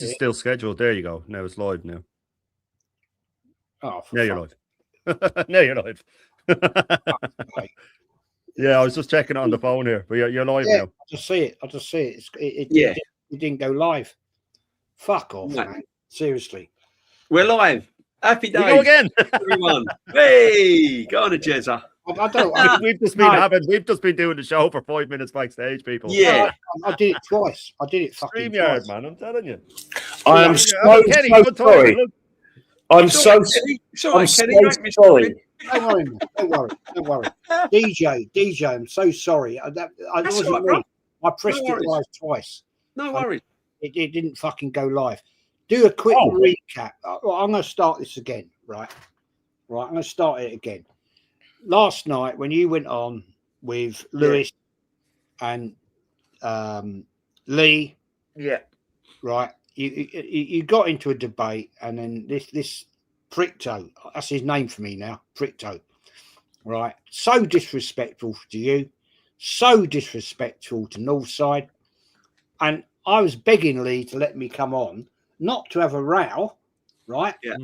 It's still scheduled. There you go. Now it's live now. Oh, now you're live. Now you're live. Yeah, I was just checking it on the phone here, but you're live now. I just see it. It didn't go live. Fuck off, man. Seriously. We're live. Happy days. We go again, everyone. Hey, go on, Jezza. We've just been doing the show for 5 minutes backstage, people. Yeah, I did it twice. I did it fucking StreamYard, twice. man. I'm telling you. I am so sorry. I'm so sorry. Don't worry. DJ, I'm so sorry. It wasn't me. I pressed it live twice. No worries. It didn't fucking go live. Do a quick recap. I'm going to start this again, right? Right, I'm going to start it again. Last night, when you went on with Lewis and Lee, right, you got into a debate, and then this Prickto, that's his name for me now, Prickto, right? So disrespectful to you, so disrespectful to Northside, and I was begging Lee to let me come on, not to have a row, right? Yeah.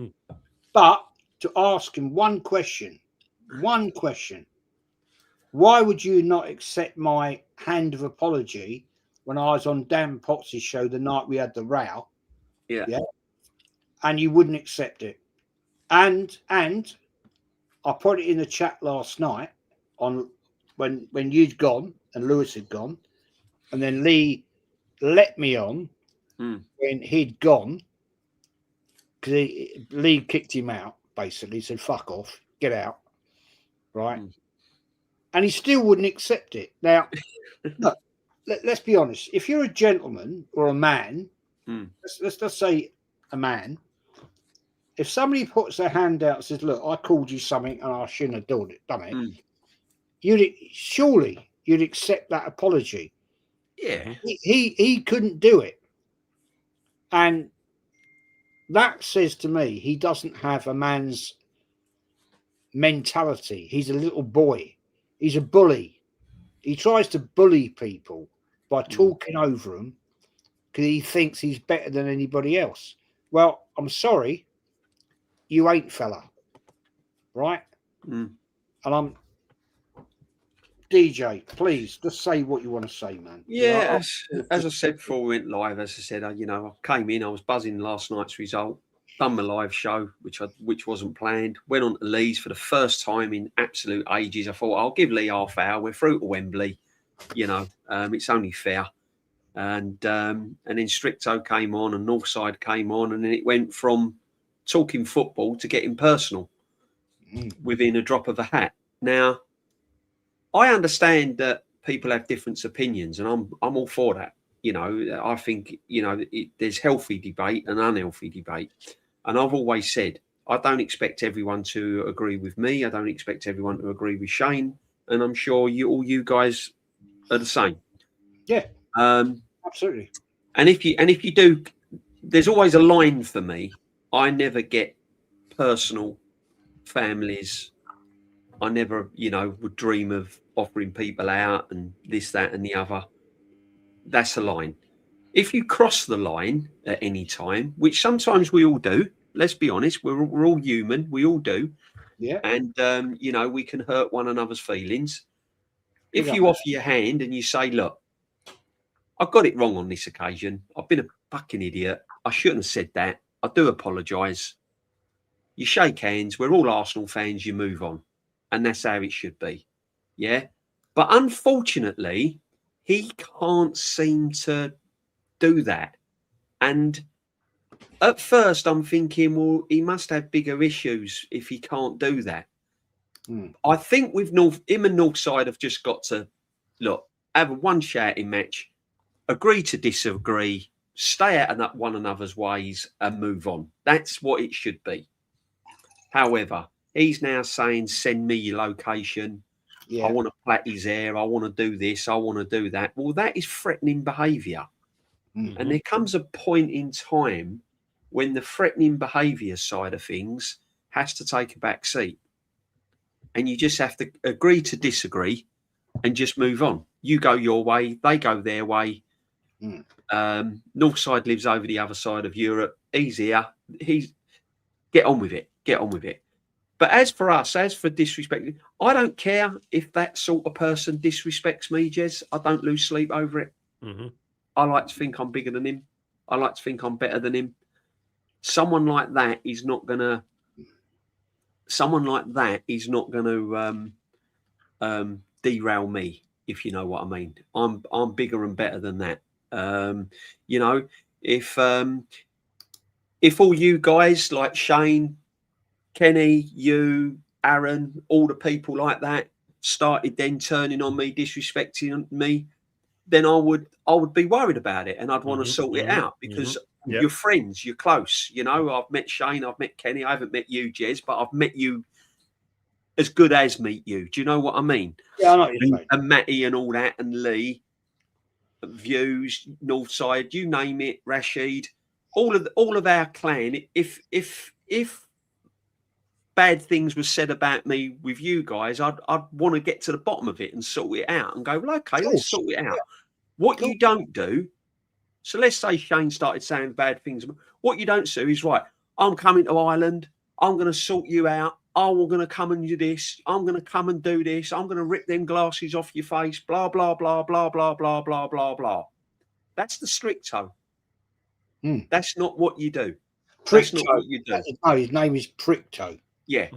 But to ask him one question. Why would you not accept my hand of apology when I was on Dan Potts' show the night we had the row? Yeah. And you wouldn't accept it. And I put it in the chat last night on when you'd gone and Lewis had gone, and then Lee let me on when he'd gone, because Lee kicked him out, basically said fuck off, get out, right? And he still wouldn't accept it. Now look, let's be honest, if you're a gentleman or a man, let's just say a man, if somebody puts their hand out and says, look, I called you something and I shouldn't have done it, you'd accept that apology. Yeah. He couldn't do it. And that says to me, he doesn't have a man's mentality. He's a little boy. He's a bully. He tries to bully people by talking over them because he thinks he's better than anybody else. Well, I'm sorry, you ain't, fella. Right? And I'm DJ, please just say what you want to say, man. Yeah, as I said before we went live, as I said, I came in, I was buzzing last night's result, done my live show, which wasn't planned, went on to Lee's for the first time in absolute ages. I thought, I'll give Lee half hour, we're through to Wembley, it's only fair. And then Stricto came on and Northside came on, and then it went from talking football to getting personal within a drop of a hat. Now, I understand that people have different opinions, and I'm all for that. I think, there's healthy debate and unhealthy debate. And I've always said, I don't expect everyone to agree with me. I don't expect everyone to agree with Shane. And I'm sure all you guys are the same. Yeah, absolutely. And if you do, there's always a line for me. I never get personal families. I never, would dream of offering people out and this, that, and the other. That's a line. If you cross the line at any time, which sometimes we all do, let's be honest, we're all human, we all do. Yeah. And, we can hurt one another's feelings. If you offer your hand and you say, look, I got it wrong on this occasion. I've been a fucking idiot. I shouldn't have said that. I do apologise. You shake hands. We're all Arsenal fans. You move on. And that's how it should be. Yeah. But unfortunately, he can't seem to do that. And at first I'm thinking, well, he must have bigger issues if he can't do that. I think with him and Northside have just got to, look, have a one shouting match, agree to disagree, stay out of one another's ways and move on. That's what it should be. However, he's now saying, send me your location. I want to plait his hair. I want to do this. I want to do that. Well, that is threatening behaviour. And there comes a point in time when the threatening behaviour side of things has to take a back seat. And you just have to agree to disagree and just move on. You go your way, they go their way. Northside lives over the other side of Europe. He's here. He's get on with it. Get on with it. But as for us, as for disrespect, I don't care if that sort of person disrespects me, Jez. I don't lose sleep over it. Mm-hmm. I like to think I'm bigger than him. I like to think I'm better than him. Someone like that is not gonna. Someone like that is not gonna derail me, if you know what I mean. I'm bigger and better than that. You know, if all you guys like Shane, Kenny, you, Aaron, all the people like that started then turning on me, disrespecting me, then I would be worried about it, and I'd want to sort it out, because you're friends, you're close. You know, I've met Shane, I've met Kenny, I haven't met you, Jez, but I've met you as good as meet you. Do you know what I mean? Yeah, I know what you're saying. And Matty and all that, and Lee, Views, Northside, you name it, Rashid, all of our clan. If bad things were said about me with you guys, I'd want to get to the bottom of it and sort it out and go, well, okay, let's sort it out. What you don't do, so let's say Shane started saying bad things. What you don't do is, right, I'm coming to Ireland, I'm going to sort you out, I'm going to come and do this, I'm going to come and do this, I'm going to rip them glasses off your face, blah, blah, blah, blah, blah, blah, blah, blah, blah. That's the stricto. That's not what you do. That's not what you do. No, his name is Prickto. Yeah,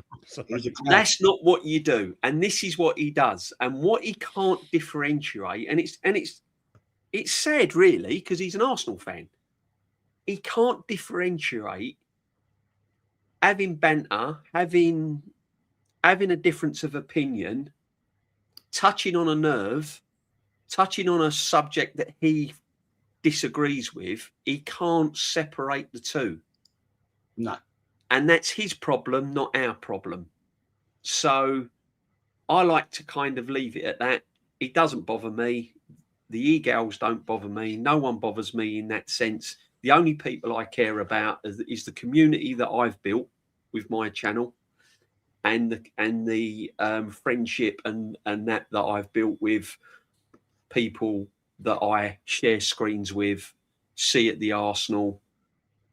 that's not what you do, and this is what he does, and what he can't differentiate, and it's sad, really, because he's an Arsenal fan. He can't differentiate having banter, having a difference of opinion, touching on a nerve, touching on a subject that he disagrees with. He can't separate the two. No. And that's his problem, not our problem. So I like to kind of leave it at that. It doesn't bother me. The e-girls don't bother me. No one bothers me in that sense. The only people I care about is the community that I've built with my channel, and the friendship and that I've built with people that I share screens with, see at the Arsenal,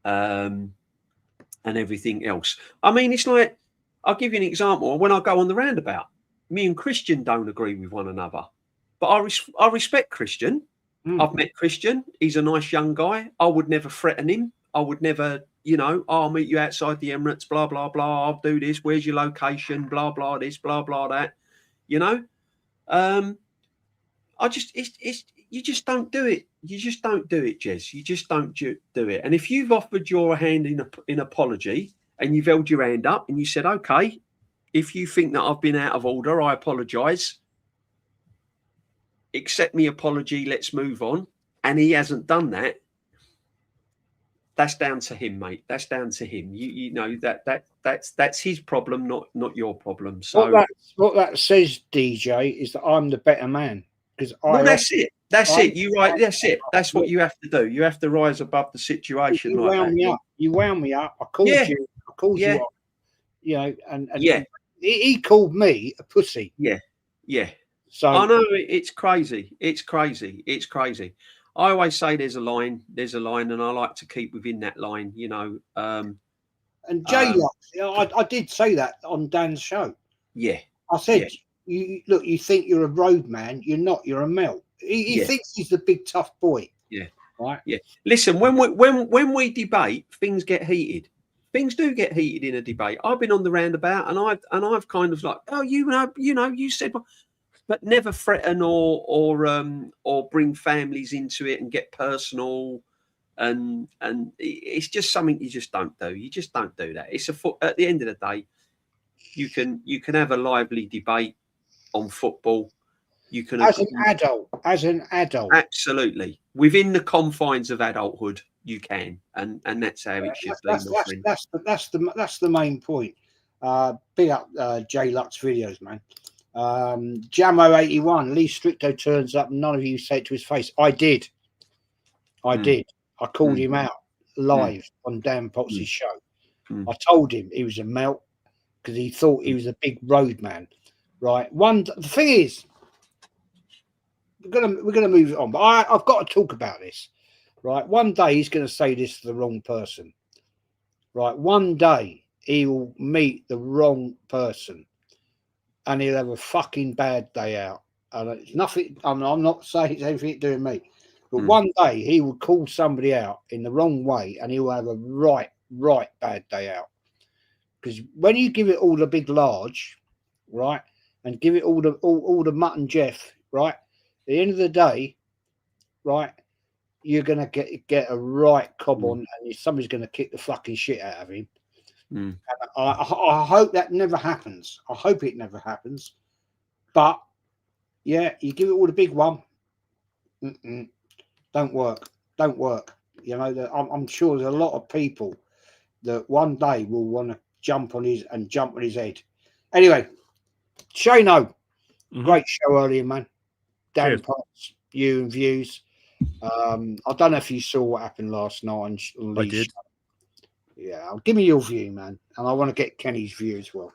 and everything else. I mean, it's like, I'll give you an example. When I go on the roundabout, me and Christian don't agree with one another, but I respect Christian. I've met Christian. He's a nice young guy. I would never threaten him. I would never, you know, I'll meet you outside the Emirates, blah, blah, blah. I'll do this. Where's your location? Blah, blah, this, blah, blah, that. You know, you just don't do it. You just don't do it, Jez. You just don't do it. And if you've offered your hand in apology, and you've held your hand up and you said, okay, if you think that I've been out of order, I apologise. Accept me apology. Let's move on. And he hasn't done that. That's down to him, mate. That's down to him. You know that's his problem, not your problem. So what that says, DJ, is that I'm the better man, because that's it. That's it. You right. That's it. That's what you have to do. You have to rise above the situation. You wound me up. You wound me up. I called you. I called you up. You know, and he called me a pussy. Yeah, yeah. So I know it's crazy. It's crazy. It's crazy. I always say there's a line, and I like to keep within that line. You know. And Jay, I did say that on Dan's show. Yeah. I said, you think you're a road man. You're not. You're a melt. He thinks he's the big tough boy. Yeah. Right. Yeah. Listen, when we debate, things get heated. Things do get heated in a debate. I've been on the roundabout, and I've kind of like, oh, you know, you said, but never threaten or bring families into it and get personal, and it's just something you just don't do. You just don't do that. It's at the end of the day, you can have a lively debate on football. You can as an adult, absolutely, within the confines of adulthood, you can, and that's how it should be. That's the main point. Big up J Lux videos, man. Jamo81, Lee Stricto turns up, and none of you say it to his face. I did. I called him out live on Dan Potts' show. I told him he was a melt because he thought he was a big road man. Right. The thing is, we're gonna move it on, but I've got to talk about this. right? One day he's going to say this to the wrong person, right? One day he will meet the wrong person and he'll have a fucking bad day out. And it's nothing, I'm not saying it's anything to do with me, but one day he will call somebody out in the wrong way and he'll have a right bad day out. Because when you give it all the big large, right, and give it all the mutton Jeff, right, at the end of the day, right, you're gonna get a right cob on, and somebody's gonna kick the fucking shit out of him. And I hope that never happens. I hope it never happens. But yeah, you give it all the big one, don't work. You know, I'm sure there's a lot of people that one day will want to jump on his head. Anyway, Shane, great show earlier, man. Dan Potts, you and views. I don't know if you saw what happened last night on I did. Show. Yeah, give me your view, man, and I want to get Kenny's view as well.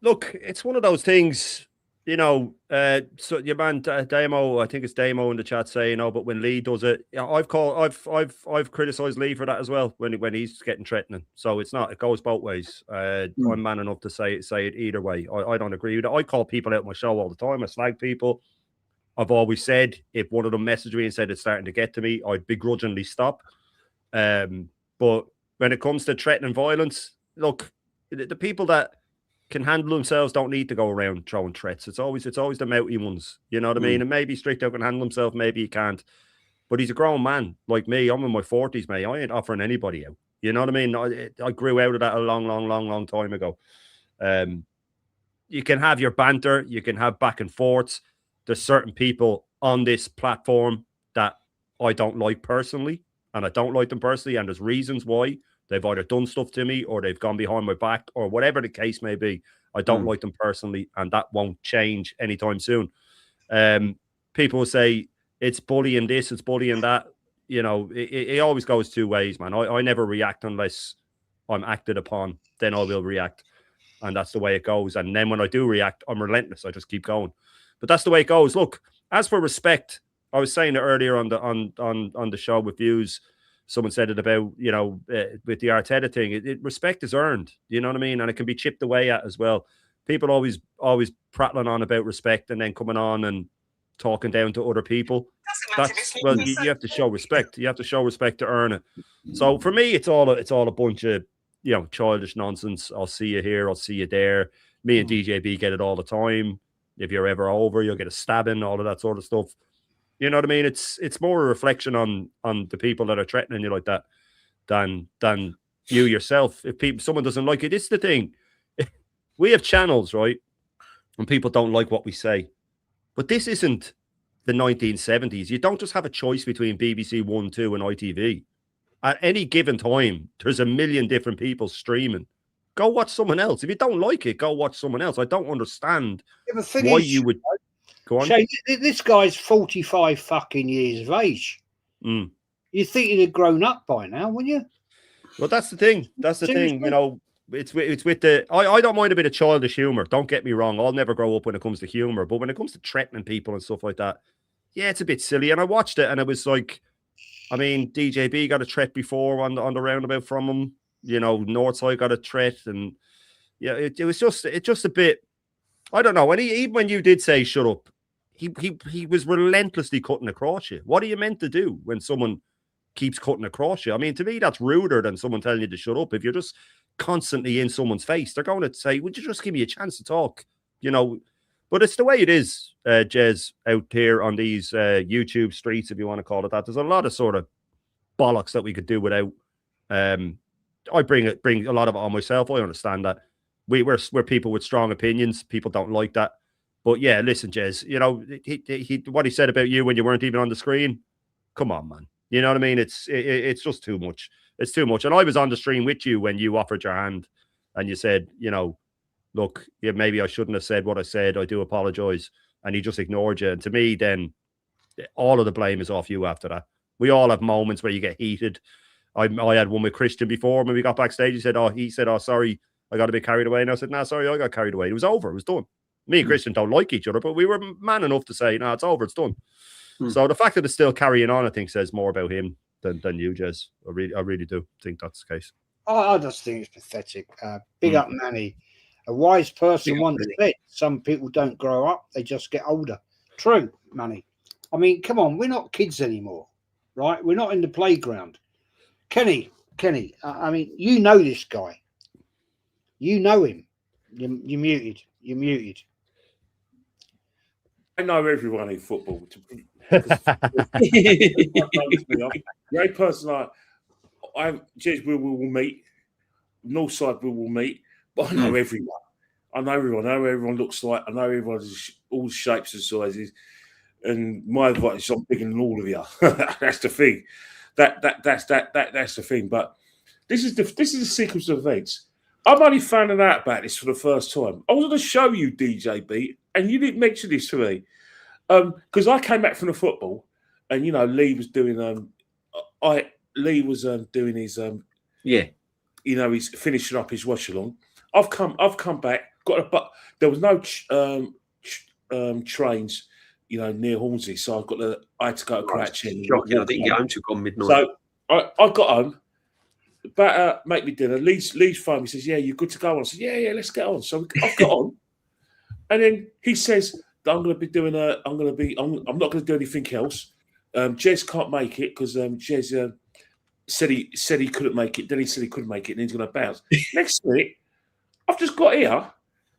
Look, it's one of those things, you know. So your man Damo, I think it's Damo in the chat saying, "Oh, but when Lee does it, yeah, I've criticised Lee for that as well when he's getting threatening. So it's not. It goes both ways. I'm man enough to say it either way. I don't agree with it. I call people out on my show all the time. I slag people. I've always said if one of them messaged me and said it's starting to get to me, I'd begrudgingly stop. But when it comes to threatening violence, look, the people that can handle themselves don't need to go around throwing threats. It's always the mouthy ones. You know what I mean? And maybe Strict out can handle himself, maybe he can't. But he's a grown man like me. I'm in my 40s, mate. I ain't offering anybody out. You know what I mean? I grew out of that a long time ago. You can have your banter, you can have back and forths. There's certain people on this platform that I don't like personally, and I don't like them personally, and there's reasons why. They've either done stuff to me or they've gone behind my back or whatever the case may be. I don't like them personally, and that won't change anytime soon. People will say it's bullying this, it's bullying that. You know, it always goes two ways, man. I never react unless I'm acted upon. Then I will react, and that's the way it goes. And then when I do react, I'm relentless. I just keep going. But that's the way it goes. Look, as for respect, I was saying it earlier on the show with views. Someone said it about, you know, with the Arteta thing. Respect is earned. You know what I mean? And it can be chipped away at as well. People always prattling on about respect and then coming on and talking down to other people. Well, you have to show respect. You have to show respect to earn it. So for me, it's all a bunch of, you know, childish nonsense. I'll see you here. I'll see you there. Me and DJB get it all the time. If you're ever over, you'll get a stabbing, all of that sort of stuff. You know what I mean? It's more a reflection on the people that are threatening you like that than you yourself. If someone doesn't like it, it's the thing. We have channels, right? And people don't like what we say. But this isn't the 1970s. You don't just have a choice between BBC One, 2, and ITV. At any given time, there's a million different people streaming. Go watch someone else. If you don't like it, go watch someone else. I don't understand why you would go on. Shane, this guy's 45 fucking years of age. You think he'd have grown up by now, wouldn't you? Well, that's the thing. That's the thing. You know, it's with the. I don't mind a bit of childish humor. Don't get me wrong. I'll never grow up when it comes to humor, but when it comes to threatening people and stuff like that, yeah, it's a bit silly. And I watched it, and it was like, I mean, DJB got a threat before on the roundabout from him. You know, Northside got a threat, and yeah, it was just a bit. I don't know. And even when you did say shut up, he was relentlessly cutting across you. What are you meant to do when someone keeps cutting across you? I mean, to me, that's ruder than someone telling you to shut up. If you're just constantly in someone's face, they're going to say, "Would you just give me a chance to talk?" You know. But it's the way it is, Jez, out here on these YouTube streets, if you want to call it that. There's a lot of sort of bollocks that we could do without. I bring a lot of it on myself. I understand that we're people with strong opinions. People don't like that, but yeah, listen, Jez. You know, what he said about you when you weren't even on the screen. Come on, man. You know what I mean? It's just too much. It's too much. And I was on the stream with you when you offered your hand, and you said, you know, look, yeah, maybe I shouldn't have said what I said. I do apologize, and he just ignored you. And to me, then all of the blame is off you after that. We all have moments where you get heated. I had one with Christian before when we got backstage. He said, oh, sorry, I got a bit carried away. And I said, nah, sorry, I got carried away. It was over. It was done. Me and Christian don't like each other, but we were man enough to say, nah, it's over. It's done. So the fact that it's still carrying on, I think, says more about him than you, Jez. I really do think that's the case. I just think it's pathetic. Big up Manny. A wise person once said, some people don't grow up, they just get older. True, Manny. I mean, come on, we're not kids anymore, right? We're not in the playground. Kenny, I mean, you know this guy. You know him. You're muted. You're muted. I know everyone in football. Great person. Jez, we will meet. Northside, we will meet. But I know everyone. I know everyone looks like. I know everyone's all shapes and sizes. And my advice is I'm bigger than all of you. That's the thing. That's the thing. But this is the sequence of events. I'm only finding out about this for the first time. I was going to show you DJB, and you didn't mention this to me because I came back from the football, and Lee was doing doing his he's finishing up his watch along. I've come back. There was no trains, near Hornsey, so I had to go to Crouch End. I didn't get home till gone midnight. So I got home. About make me dinner. Lee's phone. He says, "Yeah, you're good to go on." I said, "Yeah, let's get on." So I've got on, and then he says, "I'm going to be doing I'm not going to do anything else." Jez can't make it because Jez said he couldn't make it. Then he said he couldn't make it, and he's going to bounce. Next minute, I've just got here.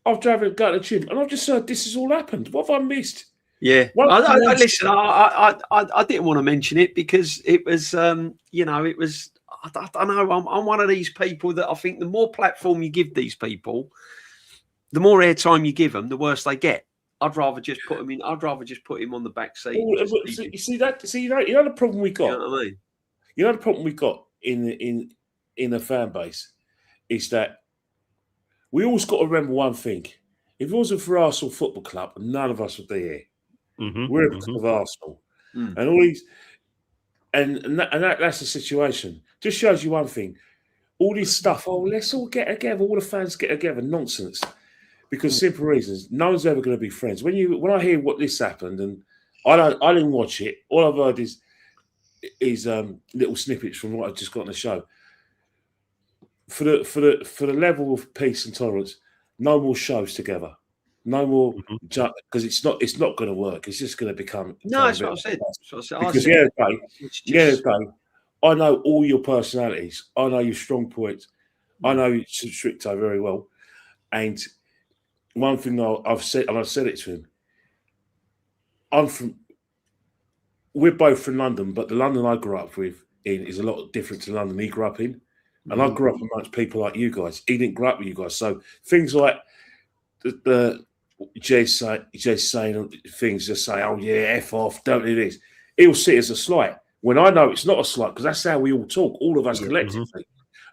I've driven to go to the gym, and I've just heard this has all happened. What have I missed? Yeah, listen. I didn't want to mention it because it was, it was. I don't know. I'm one of these people that I think the more platform you give these people, the more airtime you give them, the worse they get. I'd rather just put him in. I'd rather just put him on the back seat. You see the problem we got. You know what I mean? You know the problem we got in the fan base is that we always got to remember one thing: if it wasn't for Arsenal Football Club, none of us would be here. We're because of Arsenal, and all these. And that's the situation. Just shows you one thing. All this stuff, let's all get together, all the fans get together, nonsense. Because simple reasons, no one's ever going to be friends. When I hear what this happened, and I didn't watch it, all I've heard is little snippets from what I just got on the show. For the level of peace and tolerance, no more shows together. No more, because it's not going to work. It's just going to become. No, that's what I said. Because the other day, I know all your personalities. I know your strong points. I know Stricto very well. And one thing I've said, and I've said it to him. We're both from London, but the London I grew up in is a lot different to the London he grew up in. And I grew up amongst people like you guys. He didn't grow up with you guys. So things like the Jez saying things, just say, "Oh yeah, F off, don't do this." He'll see it as a slight. When I know it's not a slight, because that's how we all talk, all of us collectively.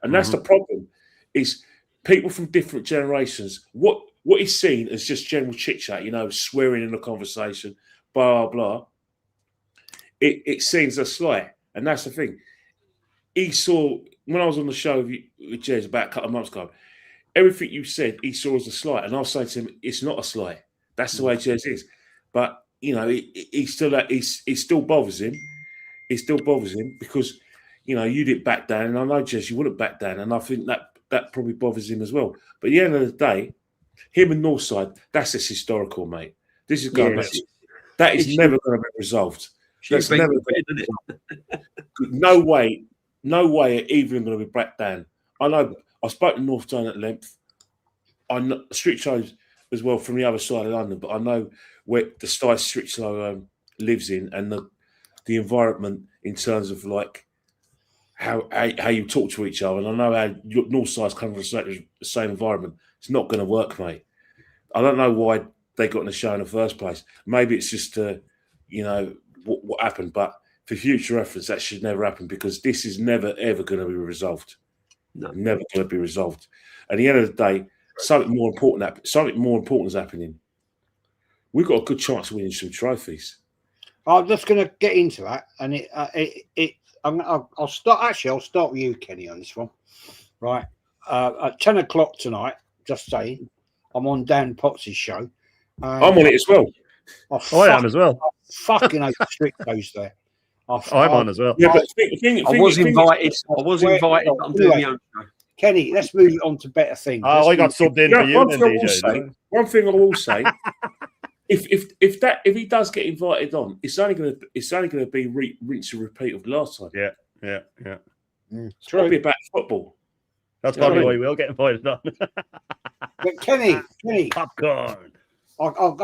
And that's the problem, is people from different generations, what is seen as just general chit-chat, swearing in a conversation, blah, blah, blah. It seems a slight. And that's the thing. He saw, when I was on the show with Jez about a couple of months ago, everything you said, he saw as a slight. And I'll say to him, it's not a slight. That's the way Jez is. But, he still bothers him. It still bothers him because, you didn't back down. And I know, Jez, you wouldn't back down. And I think that probably bothers him as well. But at the end of the day, him and Northside, that's just historical, mate. This is going back. That is never going to be resolved. That's never No way even going to be back down. I know I spoke to Northside at length. I know Street Shows as well from the other side of London, but I know where the style Street Show lives in and the environment in terms of like how you talk to each other. And I know how Northside's come from the same environment. It's not going to work, mate. I don't know why they got in the show in the first place. Maybe it's just what happened, but for future reference, that should never happen because this is never ever going to be resolved. No. Never going to be resolved. At the end of the day, something more important is happening. We've got a good chance of winning some trophies. I'm just going to get into that, and I'll start. Actually, I'll start with you, Kenny, on this one. Right, at 10 o'clock tonight. Just saying, I'm on Dan Potts' show. I'm on it as well. I am as well. I fucking strict those there. I'm on as well. Yeah, but I was invited. I was invited, but I'm doing my own show. Kenny, let's move on to better things. I got subbed in for you then, DJ. One thing I will say, if he does get invited on, it's only going to be rinse and repeat of the last time. Yeah. It's got to be about football. That's probably why we'll get invited on. But Kenny, Popcorn. I'll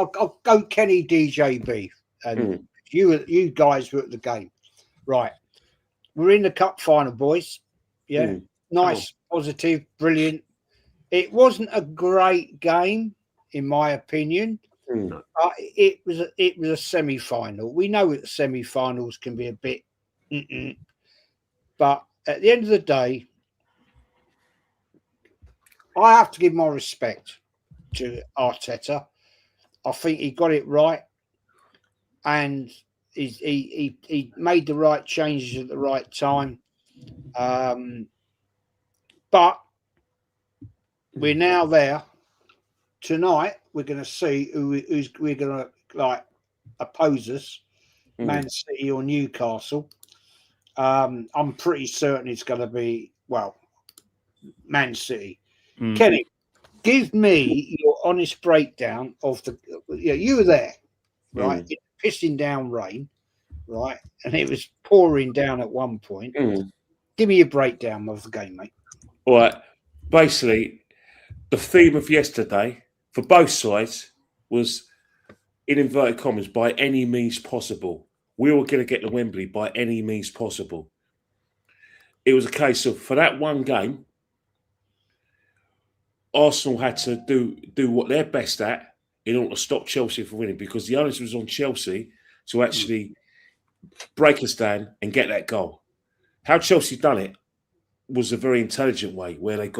go Kenny DJB, and you guys were at the game, right? We're in the cup final, boys. Yeah, nice, positive, brilliant. It wasn't a great game, in my opinion. It was a semi-final. We know that semi-finals can be a bit, but at the end of the day, I have to give my respect to Arteta. I think he got it right, and he made the right changes at the right time. But we're now there. Tonight, we're going to see who's we're going to oppose us, Man City or Newcastle. I'm pretty certain it's going to be, Man City. Kenny, give me your honest breakdown of the. You were there, right? It was pissing down rain, right? And it was pouring down at one point. Give me your breakdown of the game, mate. All right. Basically, the theme of yesterday for both sides was, in inverted commas, by any means possible. We were going to get to Wembley by any means possible. It was a case of, for that one game, Arsenal had to do what they're best at in order to stop Chelsea from winning, because the onus was on Chelsea to actually break us down and get that goal. How Chelsea done it was a very intelligent way, where they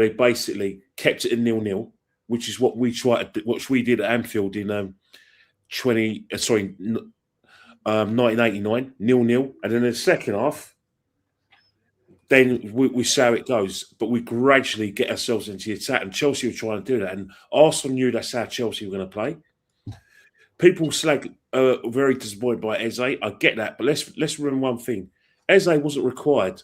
basically kept it in 0-0, which is what we did at Anfield in 1989, 0-0, and then in the second half, then we see how it goes. But we gradually get ourselves into the attack, and Chelsea were trying to do that. And Arsenal knew that's how Chelsea were going to play. People slag very disappointed by Eze. I get that, but let's remember one thing: Eze wasn't required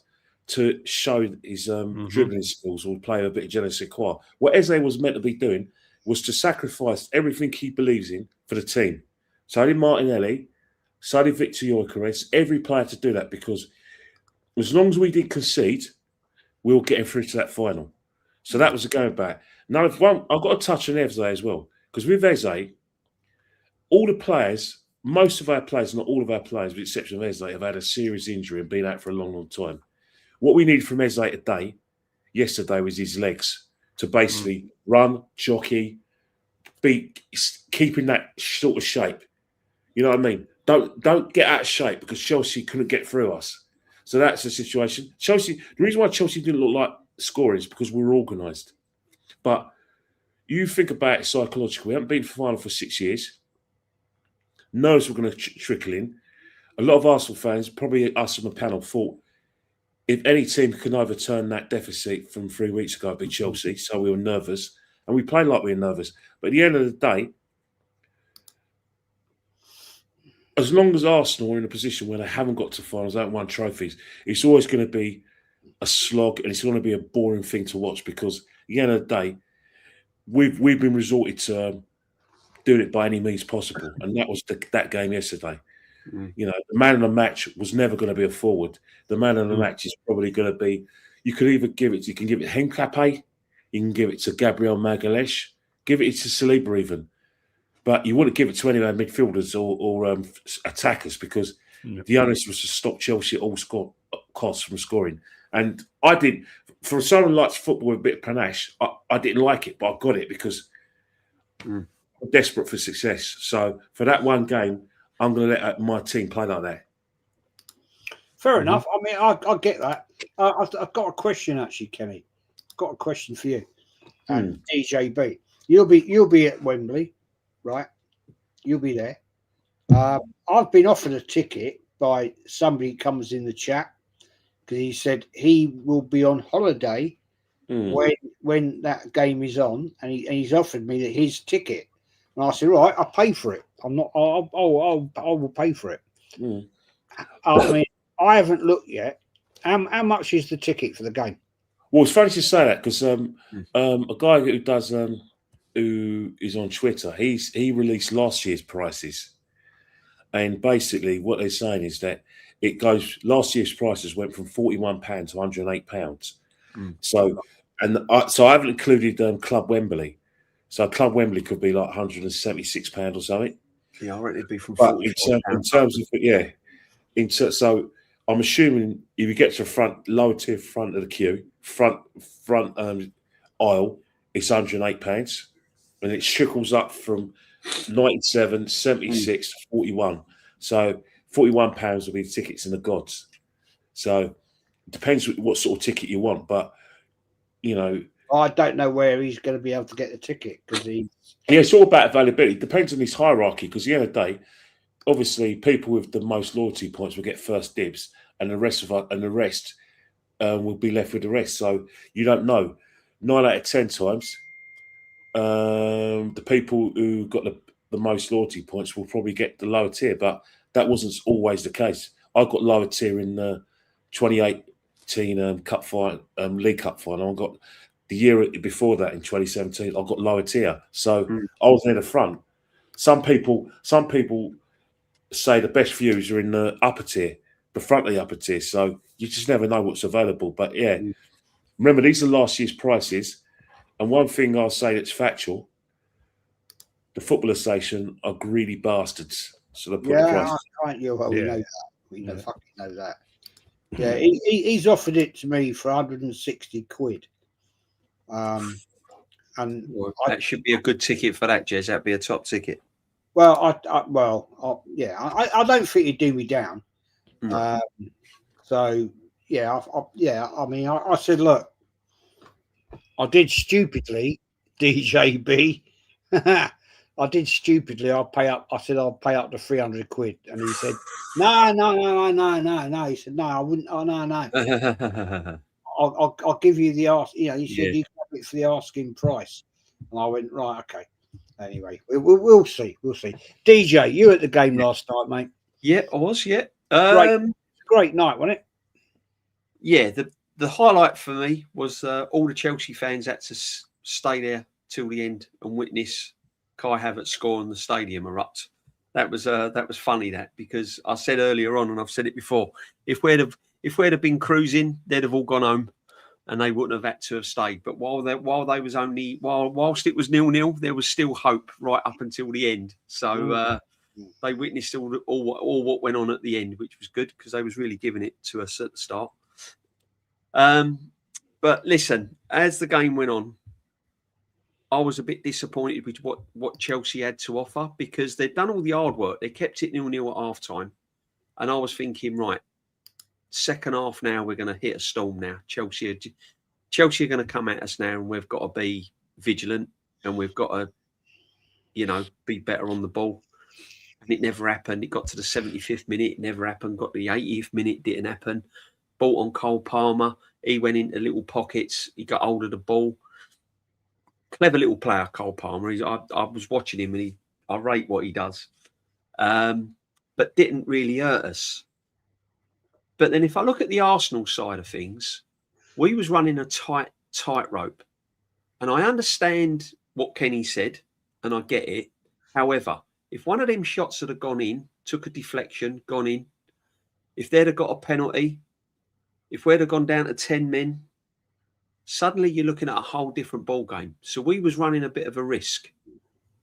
to show his dribbling skills or play a bit of je ne sais quoi. What Eze was meant to be doing was to sacrifice everything he believes in for the team. So did Martinelli, so did Victor Gyökeres, every player to do that, because as long as we didn't concede, we were getting through to that final. So that was the going back. Now, I've got to touch on Eze as well, because with Eze, all the players, most of our players, not all of our players, with the exception of Eze, have had a serious injury and been out for a long, long time. What we needed from Eze yesterday, was his legs to basically run, jockey, keeping that sort of shape. You know what I mean? Don't get out of shape, because Chelsea couldn't get through us. So that's the situation. The reason why Chelsea didn't look like scoring is because we were organised. But you think about it psychologically. We haven't been to the final for 6 years. Nerves were going to trickle in. A lot of Arsenal fans, probably us on the panel, thought if any team could overturn that deficit from 3 weeks ago, it'd be Chelsea. So we were nervous. And we played like we were nervous. But at the end of the day, as long as Arsenal are in a position where they haven't got to finals, they haven't won trophies, it's always going to be a slog, and it's going to be a boring thing to watch, because at the end of the day, we've been resorted to doing it by any means possible, and that was that game yesterday. You know, the man of the match was never going to be a forward. The man of the match is probably going to be. You can give it Henkape, you can give it to Gabriel Magalhaes, give it to Saliba even. But you wouldn't give it to any of our midfielders or attackers, because the onus was to stop Chelsea at all costs from scoring. And I did, for someone who likes football with a bit of panache, I didn't like it, but I got it because I'm desperate for success. So for that one game, I'm going to let my team play like that. Fair enough. I mean, I get that. I've got a question, actually, Kenny. I've got a question for you. And DJB, you'll be at Wembley. Right, you'll be there. I've been offered a ticket by somebody who comes in the chat, because he said he will be on holiday when that game is on, and he's offered me his ticket. And I said, right, I'll pay for it. I'm not. I will pay for it. Mm. I mean, I haven't looked yet. How much is the ticket for the game? Well, it's funny to say that because a guy who does who is on Twitter, he released last year's prices, and basically what they're saying is that it goes. Last year's prices went from £41 to £108. So, so I haven't included Club Wembley. So Club Wembley could be like £176 or something. Yeah, I reckon it'd be from But £44. in terms of so I'm assuming if you get to the front, lower tier front of the queue, front aisle, it's £108, and it trickles up from 97, 76 to 41. So £41 will be the tickets and the gods. So it depends what sort of ticket you want, but you know. I don't know where he's going to be able to get the ticket because it's all about availability. It depends on his hierarchy because at the end of the day, obviously people with the most loyalty points will get first dibs, and the rest will be left with the rest. So you don't know. 9 out of 10 times, the people who got the most loyalty points will probably get the lower tier, but that wasn't always the case. I got lower tier in 2018 Cup final, League Cup final. I got the year before that in 2017. I got lower tier, so I was near the front. Some people say the best views are in the upper tier, the front of the upper tier. So you just never know what's available. But yeah, remember these are last year's prices. And one thing I'll say that's factual: the Football Association are greedy bastards. So they put the prices. We know that. We fucking know that. Yeah, he's offered it to me for 160 quid. And that should be a good ticket for that, Jez. That'd be a top ticket. Well, I don't think he'd do me down. No. So yeah, I mean, I said, look, I did stupidly, DJB. I did stupidly. I'll pay up. I said I'll pay up to 300 quid, and he said, no. He said, no, I wouldn't. Oh no. I'll give you the ask. You know, he said you can have it for the asking price, and I went right. Okay. Anyway, we'll see. We'll see. DJ, you were at the game last night, mate? Yeah, I was. Yeah, great night, wasn't it? Yeah. The highlight for me was all the Chelsea fans had to stay there till the end and witness Kai Havertz score and the stadium erupt. That was funny, because I said earlier on, and I've said it before, if we'd have been cruising, they'd have all gone home and they wouldn't have had to have stayed. But whilst it was 0-0, there was still hope right up until the end. So they witnessed all what went on at the end, which was good because they was really giving it to us at the start. But listen, as the game went on, I was a bit disappointed with what Chelsea had to offer because they'd done all the hard work. They kept it 0-0 at half time. And I was thinking, right, second half now, we're going to hit a storm now. Chelsea are going to come at us now, and we've got to be vigilant and we've got to, be better on the ball. And it never happened. It got to the 75th minute. It never happened. Got the 80th minute. Didn't happen. Ball on Cole Palmer. He went into little pockets. He got hold of the ball. Clever little player, Cole Palmer. I was watching him, and I rate what he does. But didn't really hurt us. But then if I look at the Arsenal side of things, we was running a tightrope. And I understand what Kenny said, and I get it. However, if one of them shots had gone in, took a deflection, gone in, if they'd have got a penalty, if we'd have gone down to 10 men, suddenly you're looking at a whole different ball game. So we was running a bit of a risk.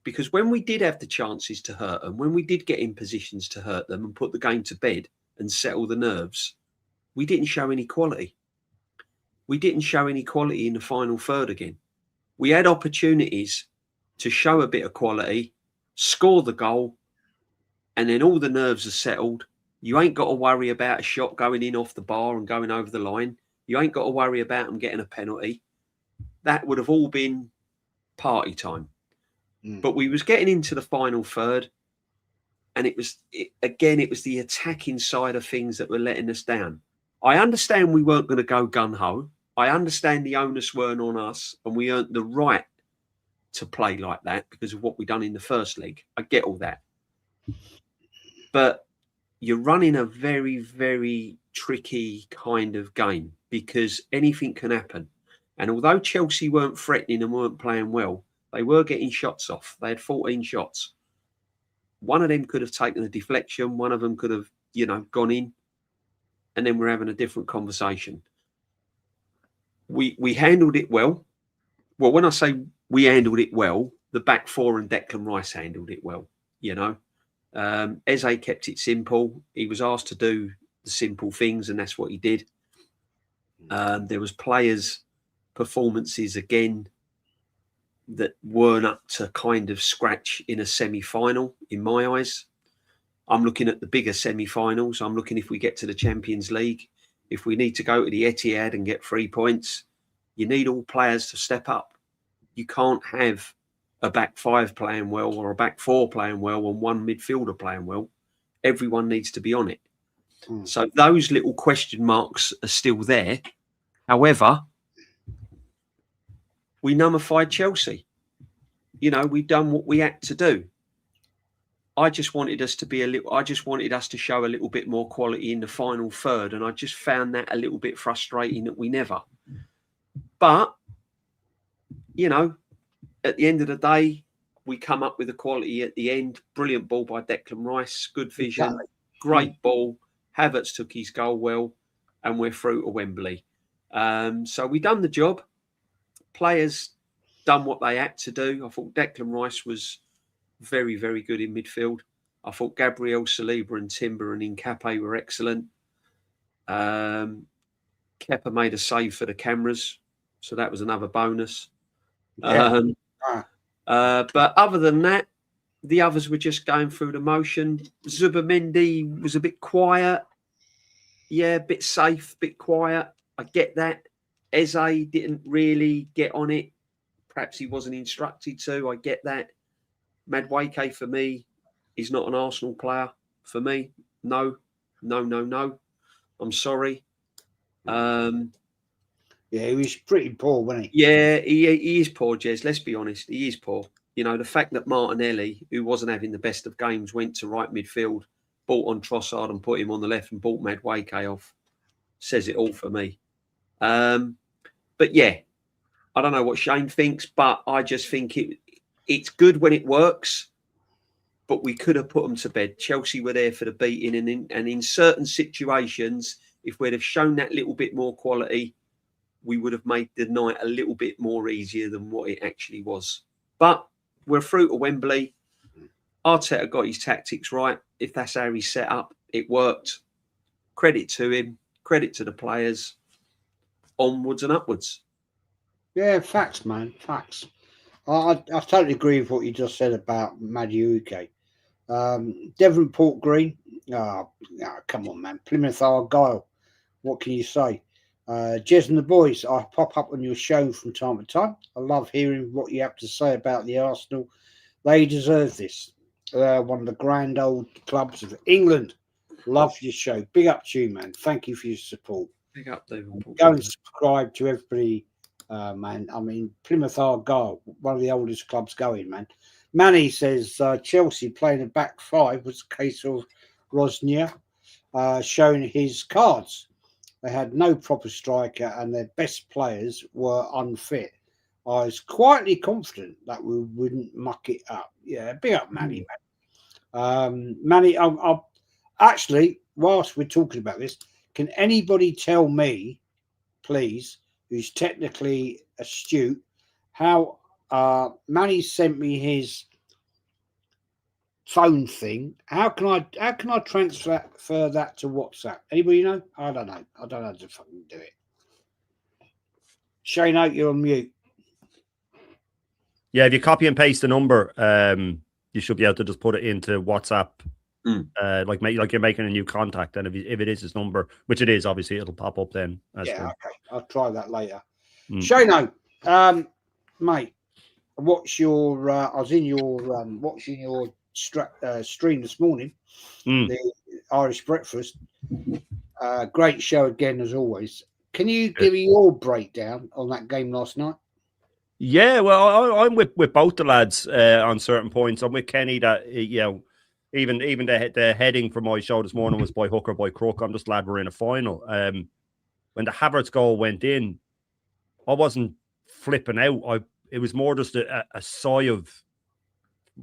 Because when we did have the chances to hurt them, when we did get in positions to hurt them and put the game to bed and settle the nerves, we didn't show any quality. We didn't show any quality in the final third again. We had opportunities to show a bit of quality, score the goal, and then all the nerves are settled. You ain't got to worry about a shot going in off the bar and going over the line. You ain't got to worry about them getting a penalty. That would have all been party time. But we was getting into the final third, and it was the attacking side of things that were letting us down. I understand we weren't going to go gun-ho. I understand the onus weren't on us, and we earned the right to play like that because of what we done in the first leg. I get all that. But you're running a very, very tricky kind of game because anything can happen. And although Chelsea weren't threatening and weren't playing well, they were getting shots off. They had 14 shots. One of them could have taken a deflection. One of them could have, gone in. And then we're having a different conversation. We handled it well. Well, when I say we handled it well, the back four and Declan Rice handled it well, Eze kept it simple. He was asked to do the simple things, and that's what he did. There was players' performances, again, that weren't up to kind of scratch in a semi-final, in my eyes. I'm looking at the bigger semi-finals. I'm looking if we get to the Champions League. If we need to go to the Etihad and get 3 points, you need all players to step up. You can't have a back five playing well or a back four playing well and one midfielder playing well. Everyone needs to be on it. So those little question marks are still there. However, we nullified Chelsea. We've done what we had to do. I just wanted us to show a little bit more quality in the final third, and I just found that a little bit frustrating that we never. But, at the end of the day, we come up with the quality at the end. Brilliant ball by Declan Rice, good vision, great ball. Havertz took his goal well, and we're through to Wembley. So we done the job. Players done what they had to do. I thought Declan Rice was very, very good in midfield. I thought Gabriel, Saliba and Timber and Nkape were excellent. Kepa made a save for the cameras, so that was another bonus. Yeah. But other than that, the others were just going through the motion. Zubimendi was a bit quiet. Yeah, a bit safe, a bit quiet. I get that. Eze didn't really get on it. Perhaps he wasn't instructed to. I get that. Madueke, for me, is not an Arsenal player. For me, no. I'm sorry. Yeah, he was pretty poor, wasn't he? Yeah, he is poor, Jez. Let's be honest. He is poor. The fact that Martinelli, who wasn't having the best of games, went to right midfield, bought on Trossard and put him on the left and bought Madueke off, says it all for me. But yeah, I don't know what Shane thinks, but I just think it's good when it works, but we could have put them to bed. Chelsea were there for the beating, and in certain situations, if we'd have shown that little bit more quality, we would have made the night a little bit more easier than what it actually was. But we're through to Wembley. Arteta got his tactics right. If that's how he's set up, it worked. Credit to him. Credit to the players. Onwards and upwards. Yeah, facts, man. Facts. I totally agree with what you just said about Madueke. Devonport Green. Come on, man. Plymouth Argyle. What can you say? Jez and the boys, I pop up on your show from time to time. I love hearing what you have to say about the Arsenal. They deserve this. One of the grand old clubs of England. Love your show. Big up to you, man. Thank you for your support. Big up, Devonport. Go and subscribe to everybody, man. I mean, Plymouth Argyle, one of the oldest clubs going, man. Manny says Chelsea playing a back five was a case of Rosnia showing his cards. They had no proper striker and their best players were unfit. I was quietly confident that we wouldn't muck it up. Yeah, big up, Manny, man. Manny, I'll actually, whilst we're talking about this, can anybody tell me, please, who's technically astute, how Manny sent me his phone thing? How can I transfer that to WhatsApp? Anybody know? I don't know. I don't know how to fucking do it. Shane, you're on mute. Yeah, if you copy and paste the number, you should be able to just put it into WhatsApp. Like you're making a new contact, and if it is his number, which it is, obviously it'll pop up then. Okay, I'll try that later. Shane, mate, what's your? I was in your watching your stream this morning, the Irish breakfast. Great show again as always. Can you give me your breakdown on that game last night? Yeah, well, I'm with both the lads on certain points. I'm with Kenny that even the heading for my show this morning was by hook or by crook. I'm just glad we're in a final. When the Havertz goal went in, I wasn't flipping out. It was more just a sigh of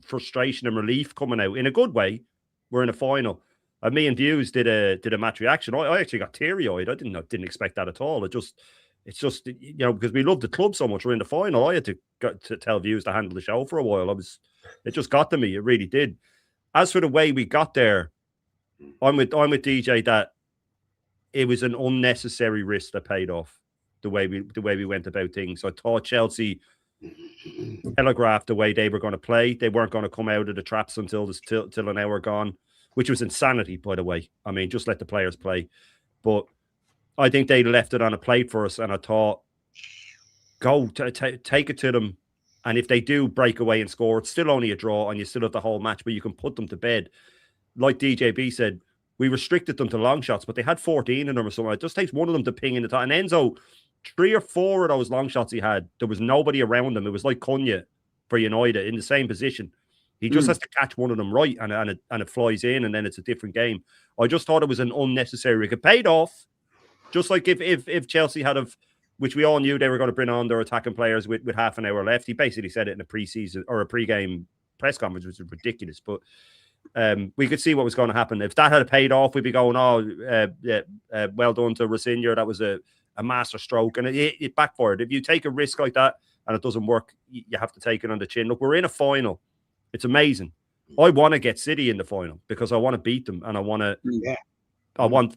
frustration and relief coming out in a good way. We're in a final. And me and Views did a match reaction. I actually got teary-eyed. I didn't expect that at all. It's just because we love the club so much. We're in the final. I had to tell Views to handle the show for a while. It just got to me. It really did. As for the way we got there, I'm with DJ that it was an unnecessary risk that paid off. The way we went about things. I thought Chelsea telegraphed the way they were going to play. They weren't going to come out of the traps until an hour gone, which was insanity, by the way. I mean, just let the players play. But I think they left it on a plate for us, and I thought, go take it to them. And if they do break away and score, it's still only a draw, and you still have the whole match, but you can put them to bed. Like DJB said, we restricted them to long shots, but they had 14 in them or something. It just takes one of them to ping in the top. And Enzo, 3 or 4 of those long shots he had, there was nobody around him. It was like Cunha for United in the same position. He just has to catch one of them right, and it flies in, and then it's a different game. I just thought it was an unnecessary risk. It paid off, just like if Chelsea had which we all knew they were going to bring on their attacking players with half an hour left. He basically said it in a pre-season or a pre-game press conference, which was ridiculous. But we could see what was going to happen. If that had paid off, we'd be going, well done to Rosinha. That was a master stroke, and it backfired. If you take a risk like that and it doesn't work, you have to take it on the chin. Look, we're in a final. It's amazing. I want to get City in the final because I want to beat them, and I want to. Yeah. I want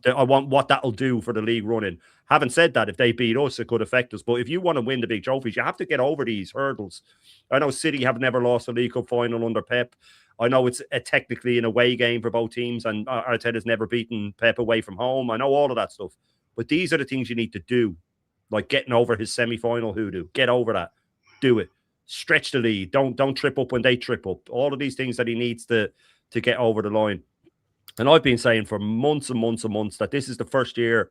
what that'll do for the league running. Having said that, if they beat us, it could affect us. But if you want to win the big trophies, you have to get over these hurdles. I know City have never lost a League Cup final under Pep. I know it's technically an away game for both teams, and Arteta's never beaten Pep away from home. I know all of that stuff. But these are the things you need to do, like getting over his semi-final hoodoo. Get over that. Do it. Stretch the lead. Don't trip up when they trip up. All of these things that he needs to get over the line. And I've been saying for months and months and months that this is the first year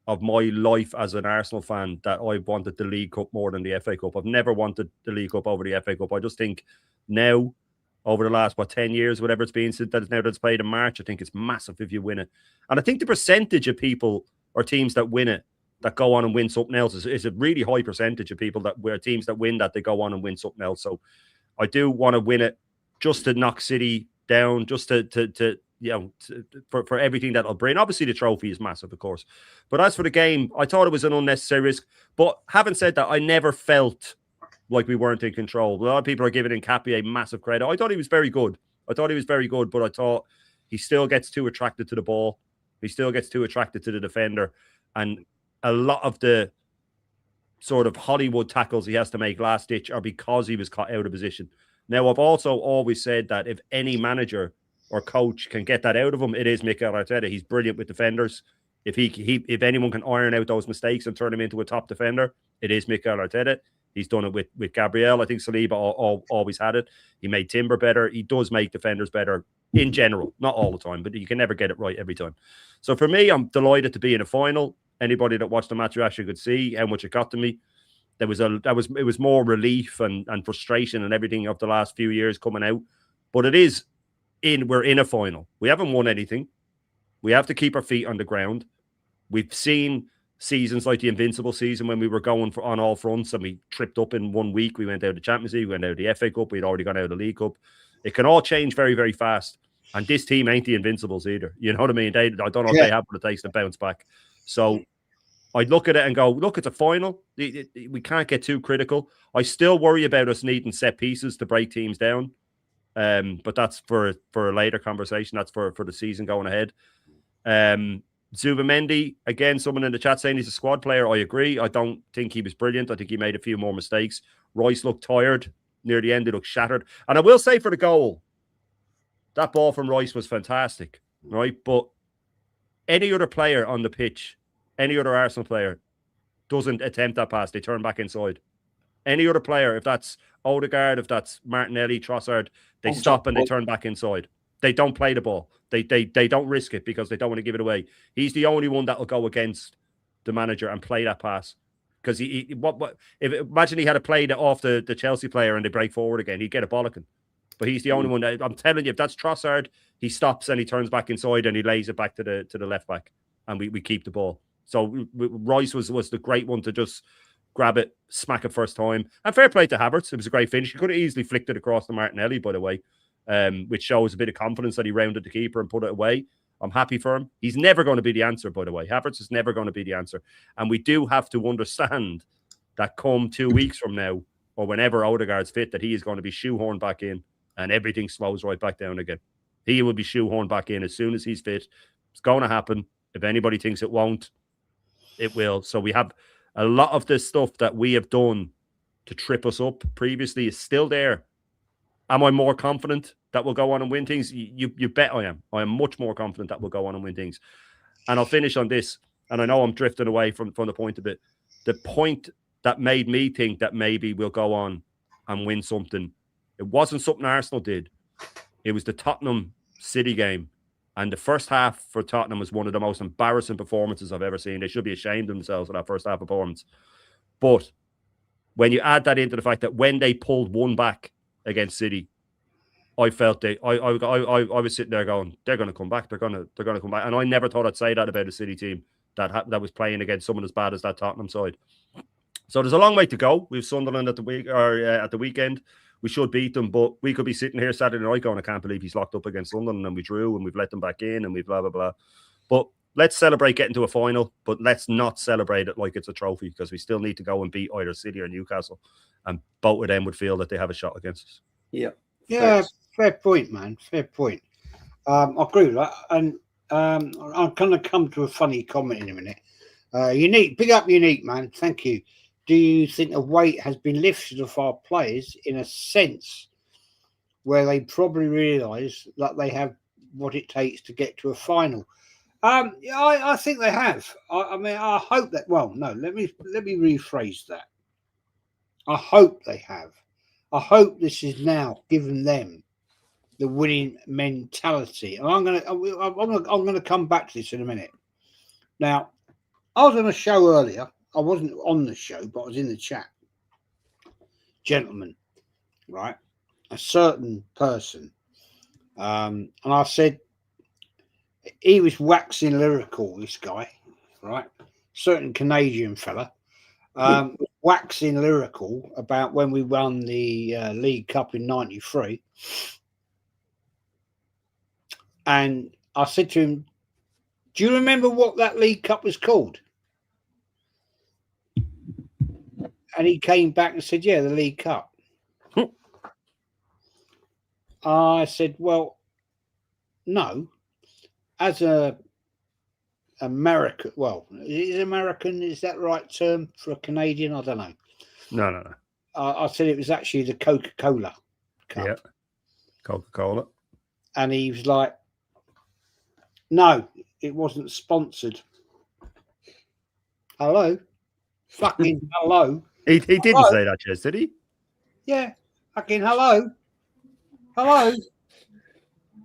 of my life as an Arsenal fan that I wanted the League Cup more than the FA Cup. I've never wanted the League Cup over the FA Cup. I just think now, over the last, 10 years, whatever it's been since that it's played in March, I think it's massive if you win it. And I think the percentage of people or teams that win it, that go on and win something else, is a really high percentage of people where teams that win that, they go on and win something else. So I do want to win it just to knock City down, just for everything that'll bring. Obviously, the trophy is massive, of course. But as for the game, I thought it was an unnecessary risk. But having said that, I never felt like we weren't in control. A lot of people are giving Nkapie massive credit. I thought he was very good. But I thought he still gets too attracted to the ball. He still gets too attracted to the defender. And a lot of the sort of Hollywood tackles he has to make last ditch are because he was caught out of position. Now, I've also always said that if any manager or coach can get that out of him, it is Mikel Arteta. He's brilliant with defenders. If anyone can iron out those mistakes and turn him into a top defender, it is Mikel Arteta. He's done it with Gabriel. I think Saliba always had it. He made Timber better. He does make defenders better in general, not all the time, but you can never get it right every time. So for me, I'm delighted to be in a final. Anybody that watched the match actually could see how much it got to me. It was more relief and frustration and everything of the last few years coming out. But we're in a final. We haven't won anything. We have to keep our feet on the ground. We've seen seasons like the Invincible season when we were going on all fronts and we tripped up in 1 week. We went out of the Champions League, we went out of the FA Cup, we'd already gone out of the League Cup. It can all change very, very fast. And this team ain't the Invincibles either. You know what I mean? I don't know if they have what it takes to bounce back. So I'd look at it and go, look, it's a final. We can't get too critical. I still worry about us needing set pieces to break teams down. But that's for a later conversation. That's for the season going ahead. Zubimendi, again, someone in the chat saying he's a squad player. I agree. I don't think he was brilliant. I think he made a few more mistakes. Royce looked tired near the end. He looked shattered. And I will say for the goal, that ball from Royce was fantastic, right? But any other player on the pitch, any other Arsenal player, doesn't attempt that pass. They turn back inside. Any other player, if that's Odegaard, if that's Martinelli, Trossard, they stop and they turn back inside. They don't play the ball. They don't risk it because they don't want to give it away. He's the only one that will go against the manager and play that pass. Because imagine he had to play off the Chelsea player and they break forward again, he'd get a bollocking. But he's the only one that I'm telling you, if that's Trossard, he stops and he turns back inside and he lays it back to the left back, and we keep the ball. So Rice was the great one to just grab it, smack it first time. And fair play to Havertz. It was a great finish. He could have easily flicked it across to Martinelli, by the way, which shows a bit of confidence that he rounded the keeper and put it away. I'm happy for him. He's never going to be the answer, by the way. Havertz is never going to be the answer. And we do have to understand that come 2 weeks from now, or whenever Odegaard's fit, that he is going to be shoehorned back in and everything slows right back down again. He will be shoehorned back in as soon as he's fit. It's going to happen. If anybody thinks it won't, it will. So we have a lot of this stuff that we have done to trip us up previously is still there. Am I more confident that we'll go on and win things? You bet I am. I am much more confident that we'll go on and win things. And I'll finish on this. And I know I'm drifting away from the point of it. The point that made me think that maybe we'll go on and win something, it wasn't something Arsenal did. It was the Tottenham City game. And the first half for Tottenham was one of the most embarrassing performances I've ever seen. They should be ashamed of themselves for that first half performance. But when you add that into the fact that when they pulled one back against City, I felt I was sitting there going, they're going to come back. They're going to come back. And I never thought I'd say that about a City team that was playing against someone as bad as that Tottenham side. So there's a long way to go. We've Sunderland at the weekend. We should beat them, but we could be sitting here Saturday night going, I can't believe he's locked up against Sunderland and we drew and we've let them back in and we blah, blah, blah. But let's celebrate getting to a final, but let's not celebrate it like it's a trophy because we still need to go and beat either City or Newcastle. And both of them would feel that they have a shot against us. Yeah. Yeah, fair point, man. Fair point. I agree with that. And I'm going to come to a funny comment in a minute. Unique, big up Unique, man. Thank you. Do you think a weight has been lifted off our players in a sense where they probably realise that they have what it takes to get to a final? I think they have. I mean, I hope that. Well, no. Let me rephrase that. I hope they have. I hope this is now giving them the winning mentality. And I'm gonna come back to this in a minute. Now, I was on a show earlier. I wasn't on the show, but I was in the chat. Gentlemen, right? A certain person. And I said, he was waxing lyrical, this guy, right? Certain Canadian fella. Waxing lyrical about when we won the League Cup in '93. And I said to him, do you remember what that League Cup was called? And he came back and said, yeah, the League Cup. I said, well, no. As a American, well, is American, is that the right term for a Canadian? I don't know. No. I said it was actually the Coca-Cola Cup. Yeah, Coca-Cola. And he was like, no, it wasn't sponsored. Hello? Fucking hello. He didn't say that, Jez, did he? Yeah. Fucking hello. Hello.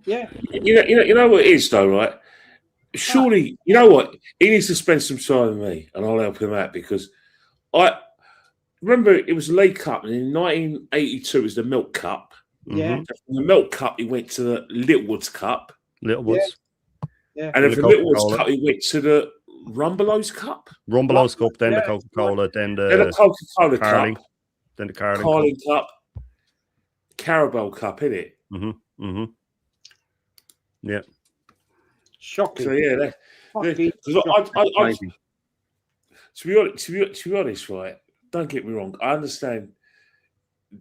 Yeah. You know what it is, though, right? Surely, you know what? He needs to spend some time with me, and I'll help him out because I remember it was the League Cup, and in 1982 it was the Milk Cup. Yeah. From the Milk Cup, he went to the Littlewoods Cup. Littlewoods. Yeah. And from the Littlewoods Cup, he went to the Rumbelows Cup. Rumbelows Cup, then the Coca-Cola, then the Coca-Cola Carling, Cup. Then the Carling Cup. Carabao Cup, innit? Mm-hmm. Yeah. Shocking. So yeah, to be honest, right? Don't get me wrong. I understand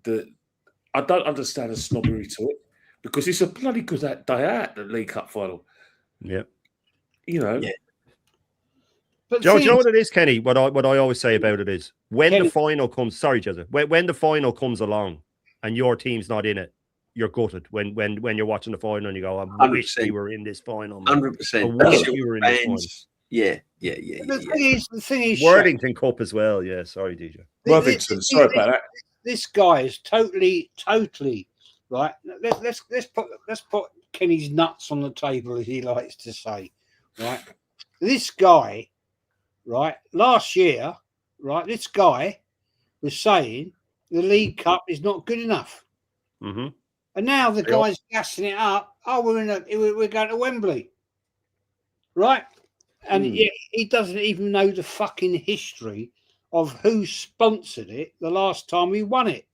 I don't understand the snobbery to it because it's a bloody good day out, the League Cup final. Yeah. You know. Yeah. Do you know what it is, Kenny? What I always say about it is when the final comes. Sorry, Jezza. When the final comes along and your team's not in it, you're gutted. When you're watching the final and you go, I wish we were in this final. 100%. I wish we were in this final. Yeah. The thing is, Worthington Cup as well. Yeah, sorry, DJ. Worthington. Sorry about that. This guy is totally right. Let's put Kenny's nuts on the table, as he likes to say. Right. This guy, right, last year, right, this guy was saying the League Cup is not good enough. Mm-hmm. And now the guy's gassing it up. Oh, we're going to Wembley, right? And he doesn't even know the fucking history of who sponsored it the last time he won it.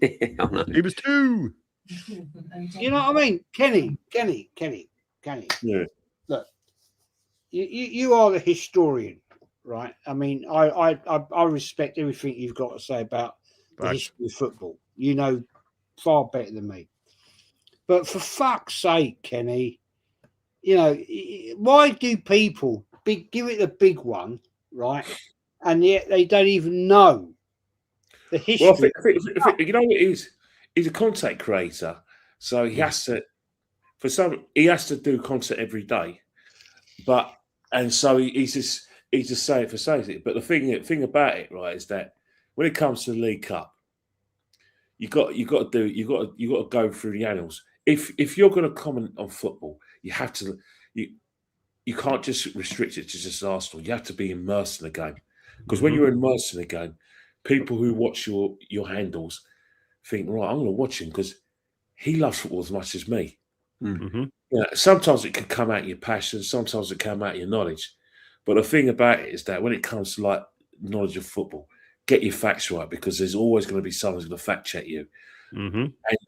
He was 2. You know what I mean? Kenny. Yeah. Look, you are the historian, right? I mean, I respect everything you've got to say about the history of football. You know far better than me. But for fuck's sake, Kenny, you know, why do people give it the big one, right? And yet they don't even know the history. Well, I think, you know what it is? He's a content creator, so he has to. He has to do content every day, so he's just saying it for saying it. But the thing about it, right, is that when it comes to the League Cup, you got to go through the annals. If you're going to comment on football, you have to. You can't just restrict it to just Arsenal. You have to be immersed in the game, because when you're immersed in the game, people who watch your handles think, right, I'm going to watch him because he loves football as much as me. Mm-hmm. Yeah, sometimes it can come out of your passion, sometimes it can come out of your knowledge. But the thing about it is that when it comes to like knowledge of football, get your facts right, because there's always going to be someone who's going to fact check you. Mm-hmm. And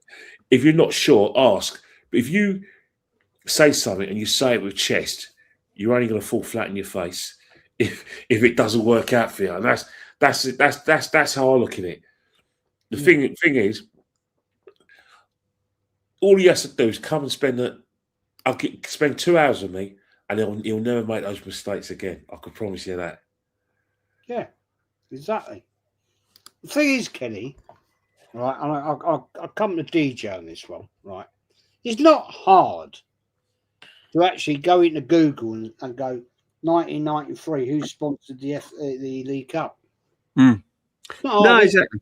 if you're not sure, ask. But if you say something and you say it with chest, you're only going to fall flat in your face if it doesn't work out for you. And that's how I look at it. The thing is, all he has to do is come and spend 2 hours with me, and he'll never make those mistakes again. I can promise you that. Yeah, exactly. The thing is, Kenny, right, and I'll come to DJ on this one, right? It's not hard to actually go into Google and go 1993, who sponsored the League Cup? No, exactly.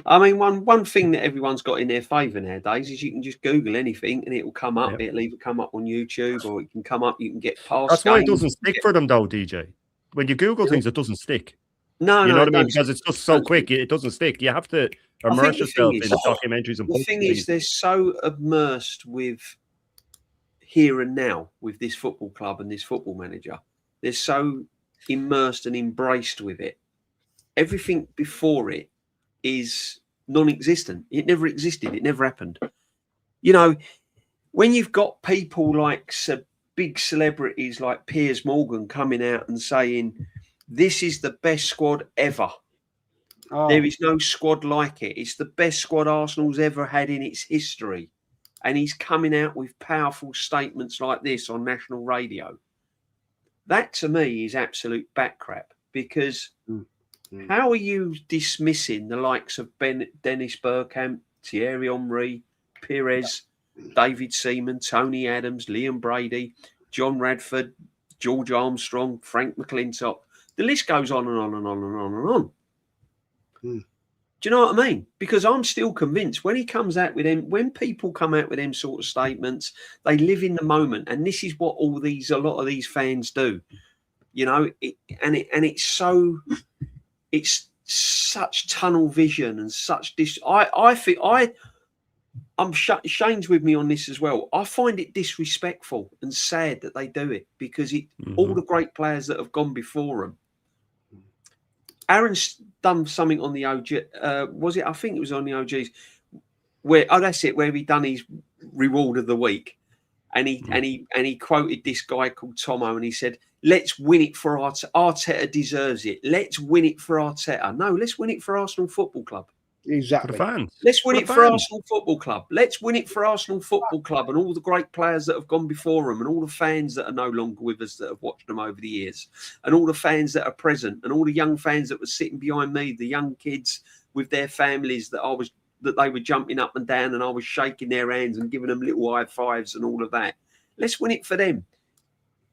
I mean, one thing that everyone's got in their favour nowadays is you can just Google anything and it will come up. It'll either come up on YouTube or it can come up. You can get past. That's why it doesn't stick for them, though, DJ. When you Google things, it doesn't stick. No, you know what I mean? Because it's just so quick, it doesn't stick. You have to immerse yourself in documentaries and the thing is, they're so immersed with here and now with this football club and this football manager. They're so immersed and embraced with it. Everything before it is non-existent. It never existed. It never happened. You know, when you've got people like big celebrities like Piers Morgan coming out and saying, this is the best squad ever. There is no squad like it. It's the best squad Arsenal's ever had in its history. And he's coming out with powerful statements like this on national radio. That, to me, is absolute backcrap, because how are you dismissing the likes of Dennis Bergkamp, Thierry Henry, Pires, David Seaman, Tony Adams, Liam Brady, John Radford, George Armstrong, Frank McClintock? The list goes on and on and on and on and on. Do you know what I mean? Because I'm still convinced when he comes out with them, when people come out with them sort of statements, they live in the moment, and this is what a lot of these fans do. You know, it's such tunnel vision and such Shane's with me on this as well. I find it disrespectful and sad that they do it, because all the great players that have gone before them. Aaron's done something on the OG. Was it? I think it was on the OGs. That's it. Where he done his reward of the week, and he quoted this guy called Tomo, and he said, "Let's win it for Arteta deserves it. Let's win it for Arteta. No, let's win it for Arsenal Football Club. Exactly. For the fans. Let's win it for Arsenal Football Club. Let's win it for Arsenal Football Club and all the great players that have gone before them, and all the fans that are no longer with us that have watched them over the years, and all the fans that are present, and all the young fans that were sitting behind me, the young kids with their families that they were jumping up and down, and I was shaking their hands and giving them little high fives and all of that. Let's win it for them.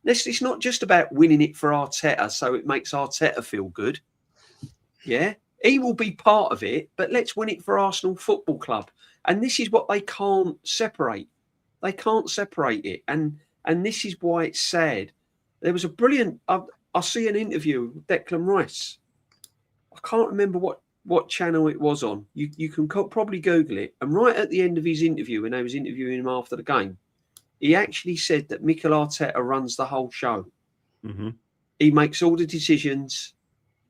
It's not just about winning it for Arteta so it makes Arteta feel good. Yeah. He will be part of it, but let's win it for Arsenal Football Club. And this is what they can't separate. They can't separate it. And this is why it's sad. There was a brilliant... I see an interview with Declan Rice. I can't remember what what channel it was on. You can probably Google it. And right at the end of his interview, when they was interviewing him after the game, he actually said that Mikel Arteta runs the whole show. Mm-hmm. He makes all the decisions.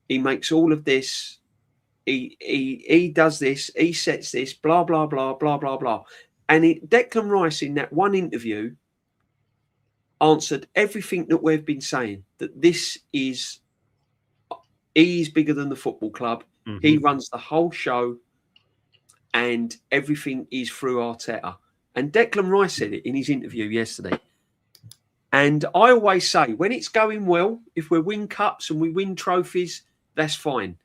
He makes all of this. He does this. He sets this. Blah blah blah blah blah blah. And Declan Rice in that one interview answered everything that we've been saying. That he's bigger than the football club. Mm-hmm. He runs the whole show, and everything is through Arteta. And Declan Rice said it in his interview yesterday. And I always say, when it's going well, if we win cups and we win trophies, that's fine.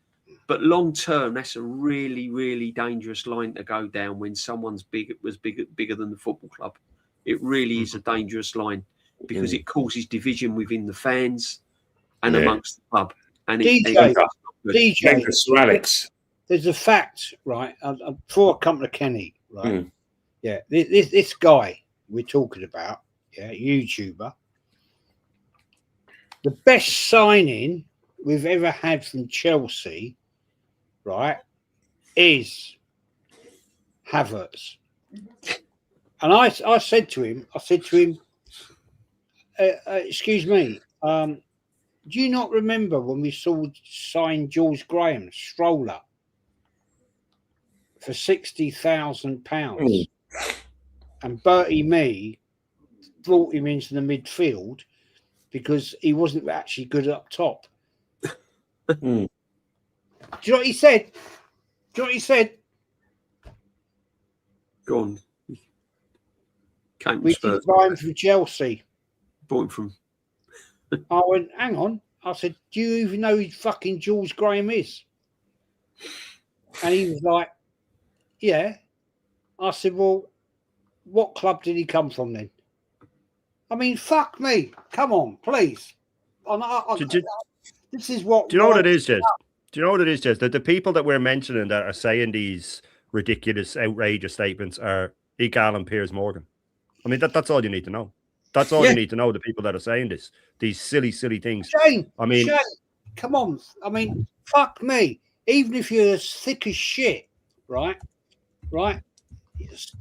But long term, that's a really, really dangerous line to go down when someone's bigger than the football club. It really is a dangerous line because it causes division within the fans and amongst the club. And DJ, Sir Alex. There's a fact, right? Before I come to Kenny, right? Yeah, this guy we're talking about, YouTuber, the best signing we've ever had from Chelsea, right, is Havertz. And I said to him, excuse me, do you not remember when we signed George Graham, Stroller, for £60,000? And Bertie Mee brought him into the midfield because he wasn't actually good up top. Do you know what he said? Go on. We didn't buy him from Chelsea. Bought him from. I went, hang on. I said, do you even know who fucking George Graham is? And he was like, yeah. I said, well, what club did he come from then? I mean, fuck me. Come on, please. This is what. Do you know what it is, Jez? Do you know what it is, Jez? That the people that we're mentioning that are saying these ridiculous, outrageous statements are Egal and Piers Morgan. I mean, that's all you need to know. That's all you need to know. The people that are saying these silly things. Shane, I mean, Shane, come on. I mean, fuck me. Even if you're as thick as shit, right?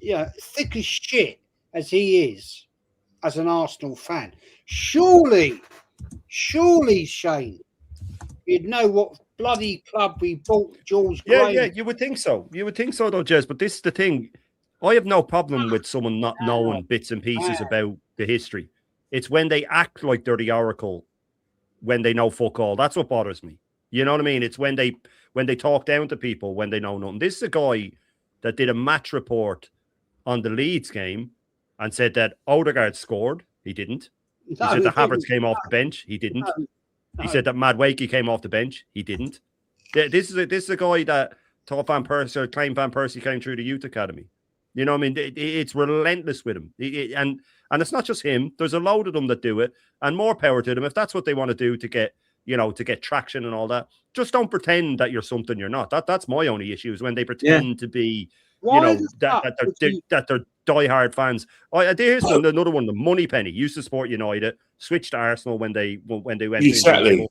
Yeah, thick as shit as he is, as an Arsenal fan, surely, Shane, you'd know what bloody club we bought George Graham. Yeah, you would think so. You would think so, though, Jez. But this is the thing. I have no problem with someone not knowing bits and pieces about the history. It's when they act like they're the oracle, when they know fuck all. That's what bothers me. You know what I mean? It's when they talk down to people when they know nothing. This is a guy that did a match report on the Leeds game and said that Odegaard scored. He didn't. He said that Havertz came off the bench. He didn't. No. He said that Madueke came off the bench. He didn't. This is a guy that thought claimed Van Persie came through the youth academy. You know what I mean? It's relentless with him. And it's not just him. There's a load of them that do it, and more power to them. If that's what they want to do to get traction and all that, just don't pretend that you're something you're not. That's my only issue is when they pretend to be, that they're diehard fans. Here's another one. The Moneypenny used to support United, switched to Arsenal when they went. Exactly.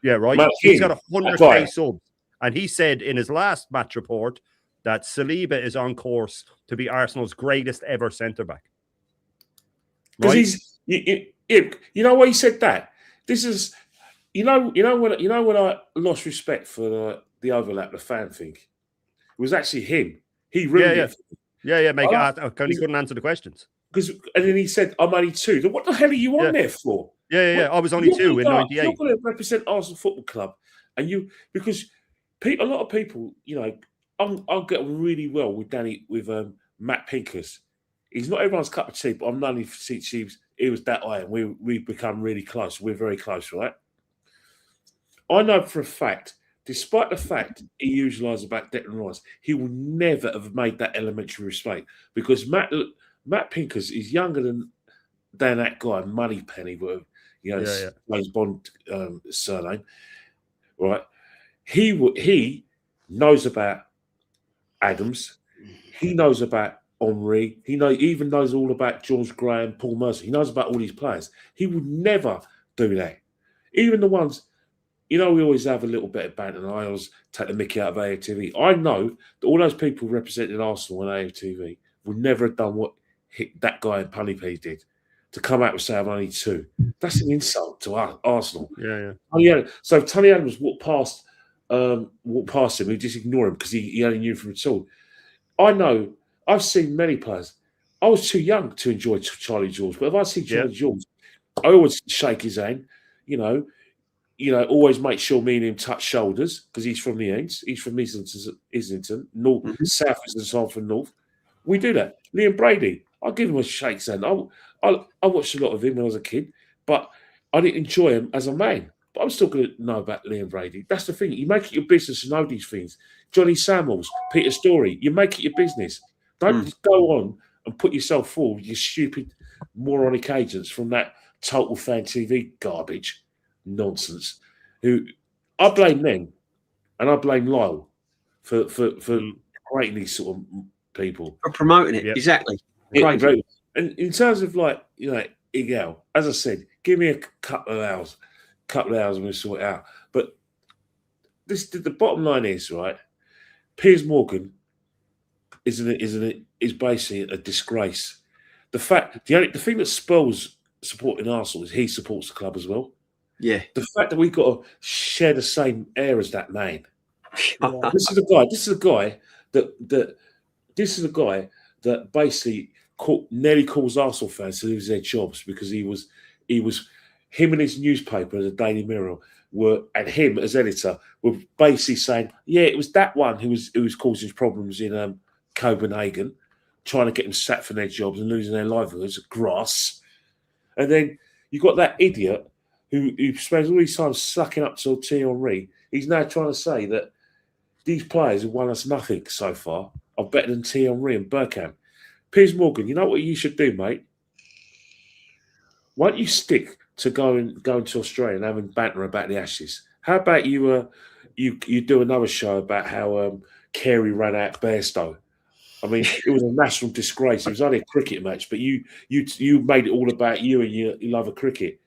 Yeah, right. He's got 100k subs, and he said in his last match report that Saliba is on course to be Arsenal's greatest ever centre back. Because you know why he said that? This is, when I lost respect for the overlap, the fan thing. It was actually him. He ruined it. Yeah. Mate, he couldn't answer the questions. And then he said, "I'm only 2." What the hell are you on there for? Yeah. I was only 2 in '98. You're going to represent Arsenal Football Club, and because a lot of people, I'll get on really well with Matt Pinkers. He's not everyone's cup of tea, but I've known him since he was that high, and we've become really close. We're very close, right? I know for a fact, despite the fact he used lies about Declan Rice, he will never have made that elementary mistake because Matt Pinkers is younger than that guy, Moneypenny, James Bond surname, right? He knows about Adams. He knows about Henry. He even knows all about George Graham, Paul Mercer. He knows about all these players. He would never do that. Even the ones, you know, we always have a little bit of banter, and I always take the mickey out of AFTV. I know that all those people representing Arsenal on AFTV would never have done what that guy in Punny did, to come out and say I'm only 2. That's an insult to Arsenal. Yeah. So Tony Adams walked past him. We just ignore him because he only knew from at all. I know. I've seen many players. I was too young to enjoy Charlie George, but if I see Charlie George, I always shake his hand. You know, always make sure me and him touch shoulders because he's from the ends. He's from Islington, North, South Islington, I'm from North. We do that. Liam Brady, I'll give him a shake hand. I watched a lot of him when I was a kid, but I didn't enjoy him as a man. But I'm still going to know about Liam Brady. That's the thing. You make it your business to know these things. Johnny Samuels, Peter Storey, you make it your business. Don't go on and put yourself forward, you stupid moronic agents from that Total Fan TV garbage nonsense. Who I blame them, and I blame Lyle for creating these sort of people. For promoting it, exactly. And in terms of Igel, as I said, give me a couple of hours and we'll sort it out. But the bottom line is, right, Piers Morgan is basically a disgrace. The thing that Spurs supporting Arsenal is he supports the club as well. Yeah. The fact that we've got to share the same air as that man. This is a guy that basically nearly caused Arsenal fans to lose their jobs because he was him and his newspaper, the Daily Mirror, and him as editor were basically saying, yeah, it was that one who was causing problems in Copenhagen, trying to get them sacked from their jobs and losing their livelihoods, grass. And then you got that idiot who spends all his time sucking up to Thierry Henry. He's now trying to say that these players have won us nothing so far are better than Thierry Henry and Bergkamp. Piers Morgan, you know what you should do, mate? Why don't you stick to going to Australia and having banter about the Ashes? How about you do another show about how Carey ran out Bairstow? I mean, it was a national disgrace. It was only a cricket match, but you made it all about you and your love of cricket.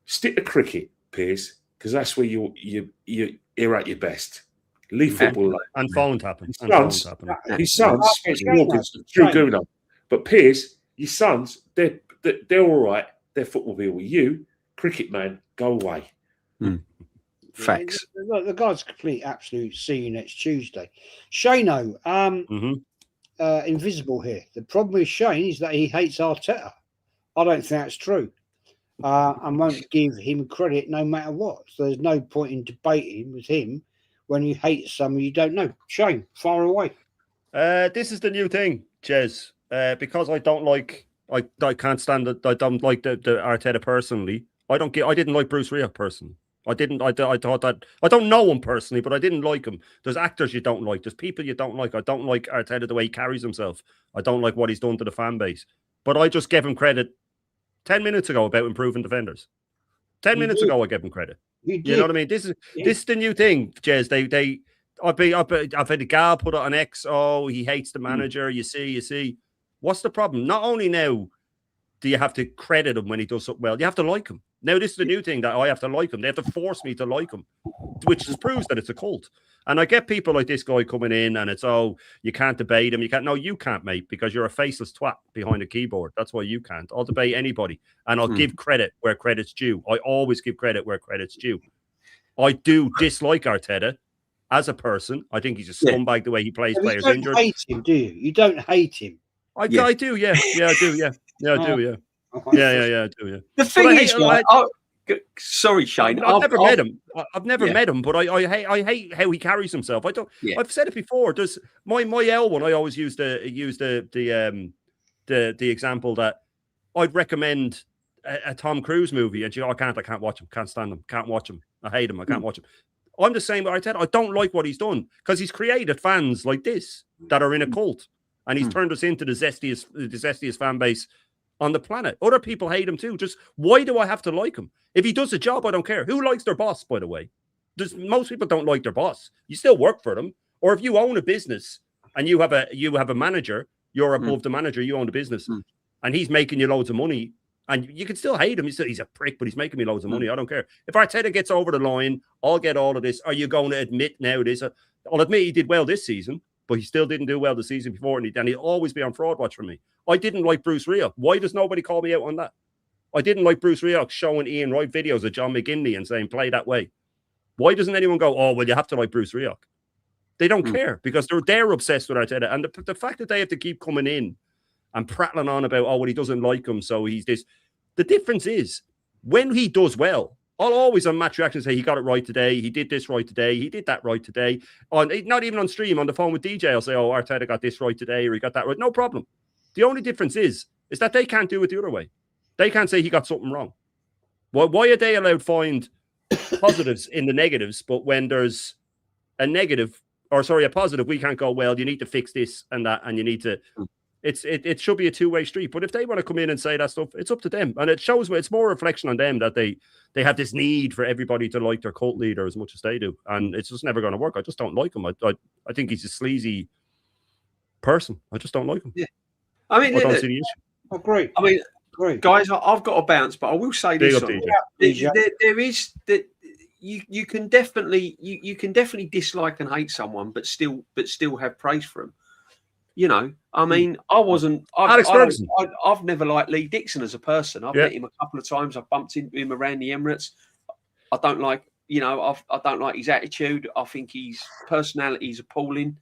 Stick to cricket, Piers, because that's where you're at your best. Leave football alone. And phone tapping. His sons, Shane Gooner. But Piers, your sons, they're all right. They're football people. You, cricket man, go away. Facts. The guy's complete absolute. See you next Tuesday. Shano, invisible here. The problem with Shane is that he hates Arteta. I don't think that's true. And won't give him credit no matter what. So there's no point in debating with him when you hate someone you don't know. Shane, far away. This is the new thing, Jez. Because I don't like, I can't stand it. I don't like the Arteta personally. I didn't like Bruce Rioch personally. I thought that I don't know him personally, but I didn't like him. There's actors you don't like. There's people you don't like. I don't like Arteta the way he carries himself. I don't like what he's done to the fan base. But I just gave him credit 10 minutes ago about improving defenders. 10 minutes ago, I gave him credit. You know what I mean? This is the new thing, Jez. I've had a gal put it on X. Oh, he hates the manager. You see. What's the problem? Not only now do you have to credit him when he does something well, you have to like him. Now, this is the new thing that I have to like him. They have to force me to like him, which proves that it's a cult. And I get people like this guy coming in and it's, you can't debate him. No, you can't, mate, because you're a faceless twat behind a keyboard. That's why you can't. I'll debate anybody and I'll give credit where credit's due. I always give credit where credit's due. I do dislike Arteta as a person. I think he's a scumbag the way he plays players injured. You don't hate him, do you? You don't hate him. I do, yeah. Yeah, I do, yeah. Yeah, I do, yeah. Yeah, I do, yeah. The thing is, sorry, Shane. I've never met him. I've never met him, but I hate how he carries himself. I've said it before. There's my L one. I always use the example that I'd recommend a Tom Cruise movie, and I can't watch him, can't stand him, can't watch him. I hate him. I can't watch him. I'm the same with Arteta. I don't like what he's done because he's created fans like this that are in a cult, and he's turned us into the zestiest fan base on the planet. Other people hate him too. Just why do I have to like him? If he does a job, I don't care. Who likes their boss, by the way? Most people don't like their boss. You still work for them. Or if you own a business and you have a manager, you're above the manager, you own the business, and he's making you loads of money, And you can still hate him. He's a prick, but he's making me loads of money. I don't care. If Arteta gets over the line, I'll get all of this. Are you going to admit now this? I'll admit he did well this season, but he still didn't do well the season before. And he'll always be on fraud watch for me. I didn't like Bruce Rioch. Why does nobody call me out on that? I didn't like Bruce Rioch showing Ian Wright videos of John McGinley and saying, play that way. Why doesn't anyone go, oh, well, you have to like Bruce Rioch? They don't care because they're obsessed with Arteta. And the fact that they have to keep coming in and prattling on about, oh, well, he doesn't like him, so he's this. The difference is, when he does well, I'll always on Match Reaction say, he got it right today, he did this right today, he did that right today. Not even on stream, on the phone with DJ, I'll say, oh, Arteta got this right today, or he got that right. No problem. The only difference is that they can't do it the other way. They can't say he got something wrong. Why are they allowed to find positives in the negatives, but when there's a positive, we can't go, well, you need to fix this and that, and you need to... It should be a two-way street. But if they want to come in and say that stuff, it's up to them. And it shows me, it's more a reflection on them that they have this need for everybody to like their cult leader as much as they do. And it's just never going to work. I just don't like him. I think he's a sleazy person. I just don't like him. Yeah. I mean, I don't see the issue. Agree. I mean, guys, I've got to bounce, but I will say this: there is that you can definitely dislike and hate someone, but still have praise for him. You know, I mean, I've never liked Lee Dixon as a person. I've met him a couple of times. I've bumped into him around the Emirates. I don't like, I don't like his attitude. I think his personality is appalling.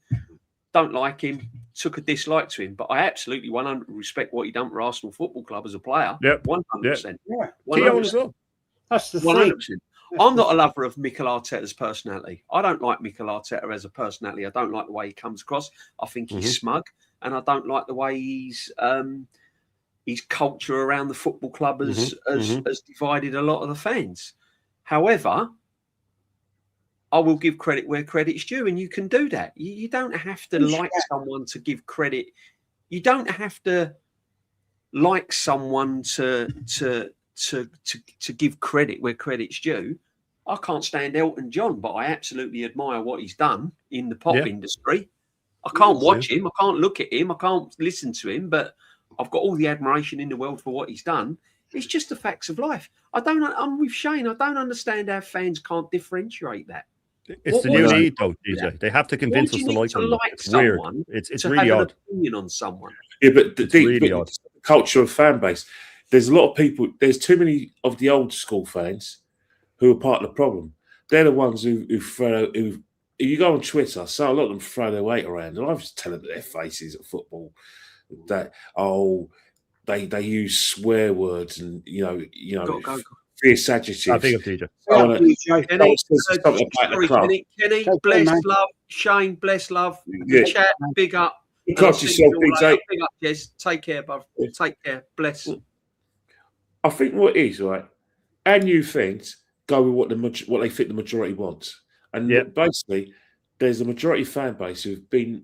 Don't like him. Took a dislike to him, but I absolutely 100% respect what he done for Arsenal Football Club as a player. 100%. Yeah, 100%. As well. That's the 100%. thing. I'm not a lover of Mikel Arteta's personality. I don't like Mikel Arteta as a personality. I don't like the way he comes across. I think he's smug, and I don't like the way his culture around the football club has divided a lot of the fans. However, I will give credit where credit's due, and you can do that. You don't have to like someone to give credit. You don't have to like someone to give credit where credit's due. I can't stand Elton John, but I absolutely admire what he's done in the pop industry. I can't watch him. I can't look at him. I can't listen to him, but I've got all the admiration in the world for what he's done. It's just the facts of life. I'm with Shane. I don't understand how fans can't differentiate that. It's the new need, though, DJ. They have to convince us to like them. It's weird. It's really odd. Opinion on someone. Yeah, but really odd. The culture of fan base. There's a lot of people. There's too many of the old school fans who are part of the problem. They're the ones who you go on Twitter, so a lot of them throw their weight around, and I just tell them their faces at football that they use swear words and fierce adjectives. I think of DJ. Kenny, bless love, Shane, bless love. The chat, big up. Look after yourself, DJ. Big up, Jez. Take care, bruv. Take care. Bless. I think what it is, right, our new fans go with what they think the majority wants. And basically, there's a majority fan base who've been,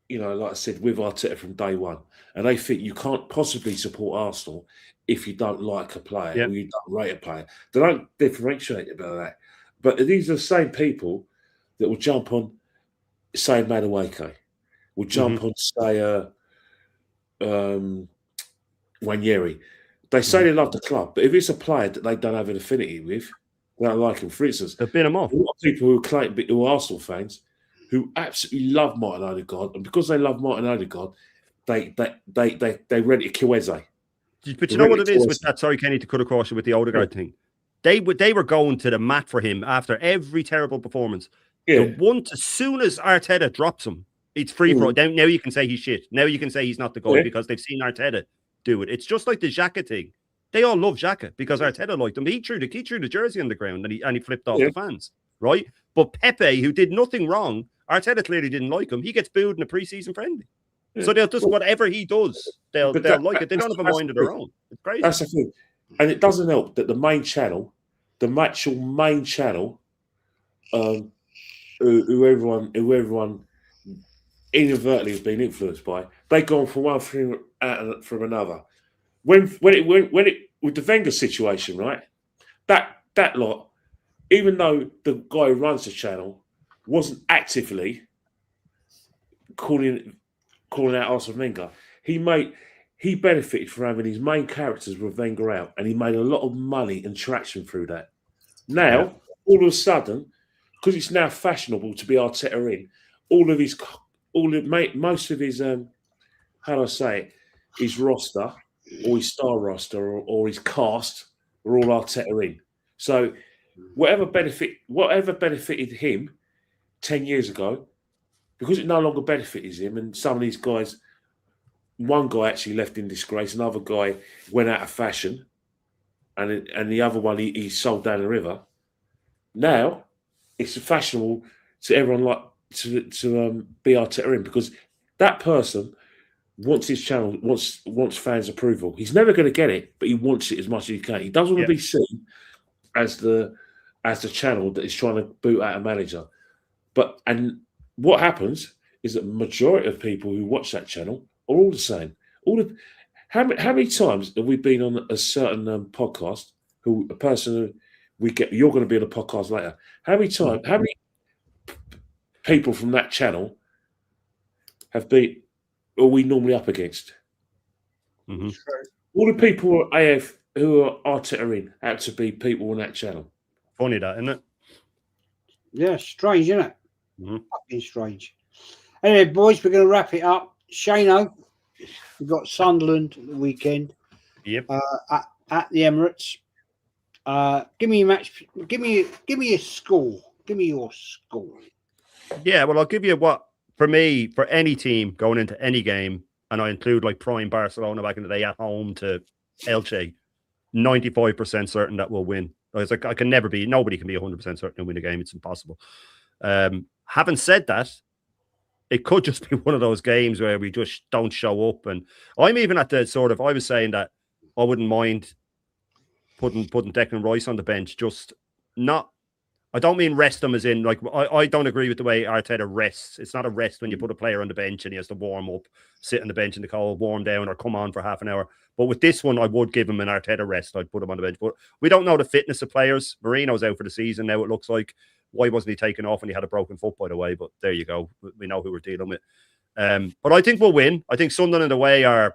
like I said, with Arteta from day one. And they think you can't possibly support Arsenal if you don't like a player or you don't rate a player. They don't differentiate about that. But these are the same people that will jump on, say, Madueke, will jump on, say, Wanyeri. They say they love the club, but if it's a player that they don't have an affinity with, they don't like him. For instance, they've been them off. A lot of people who are Arsenal fans who absolutely love Martin Odegaard, and because they love Martin Odegaard, they rent a Chiesa. But you know what it is with that? Sorry, Kenny, to cut across you with the Odegaard thing. They were going to the mat for him after every terrible performance. Yeah. As soon as Arteta drops him, it's free for all. Now you can say he's shit. Now you can say he's not the guy because they've seen Arteta do it. It's just like the Xhaka thing. They all love Xhaka because Arteta liked him. He threw the jersey on the ground and he flipped off the fans, right? But Pepe, who did nothing wrong, Arteta clearly didn't like him. He gets booed in a pre-season friendly. Yeah. So they'll just whatever he does, they'll like it. They don't have a mind of their own. It's crazy. That's the thing. And it doesn't help that the main channel, who everyone inadvertently has been influenced by, they go on from one thing from another. When it with the Wenger situation, right? That lot, even though the guy who runs the channel wasn't actively calling out Arsene Wenger, he he benefited from having his main characters with Wenger out, and he made a lot of money and traction through that. Now, all of a sudden, because it's now fashionable to be Arteta in, most of his how do I say it, his roster or his star roster or his cast are all Arteta in. So whatever benefited him 10 years ago, because it no longer benefited him, and some of these guys, one guy actually left in disgrace, another guy went out of fashion, and the other one he sold down the river. Now it's fashionable to everyone like to be Arteta in, because that person wants his channel, wants fans' approval. He's never going to get it, but he wants it as much as he can. He doesn't want to be seen as the channel that is trying to boot out a manager. And what happens is that the majority of people who watch that channel are all the same. How many times have we been on a certain podcast? A person who we get, you're going to be on a podcast later. How many people from that channel are we normally up against? Mm-hmm. All the people who are Arteta in have to be people on that channel. Funny that, isn't it? Yeah, strange, isn't it? Mm-hmm. Fucking strange. Anyway, boys, we're going to wrap it up. Shano, we've got Sunderland at the weekend. Yep. At the Emirates. Give me a match. Give me a score. Give me your score. Yeah, well, I'll give you for me, for any team going into any game, and I include like prime Barcelona back in the day at home to Elche, 95% certain that we'll win. Nobody can be 100% certain to win a game. It's impossible. Having said that, it could just be one of those games where we just don't show up. And I'm even at the sort of, I was saying that I wouldn't mind putting Declan Rice on the bench, just not, I don't mean rest him as in, like, I don't agree with the way Arteta rests. It's not a rest when you put a player on the bench and he has to warm up, sit on the bench in the cold, warm down, or come on for half an hour. But with this one, I would give him an Arteta rest. I'd put him on the bench. But we don't know the fitness of players. Marino's out for the season now, it looks like. Why wasn't he taken off when he had a broken foot, by the way? But there you go. We know who we're dealing with. But I think we'll win. I think Sunderland away they're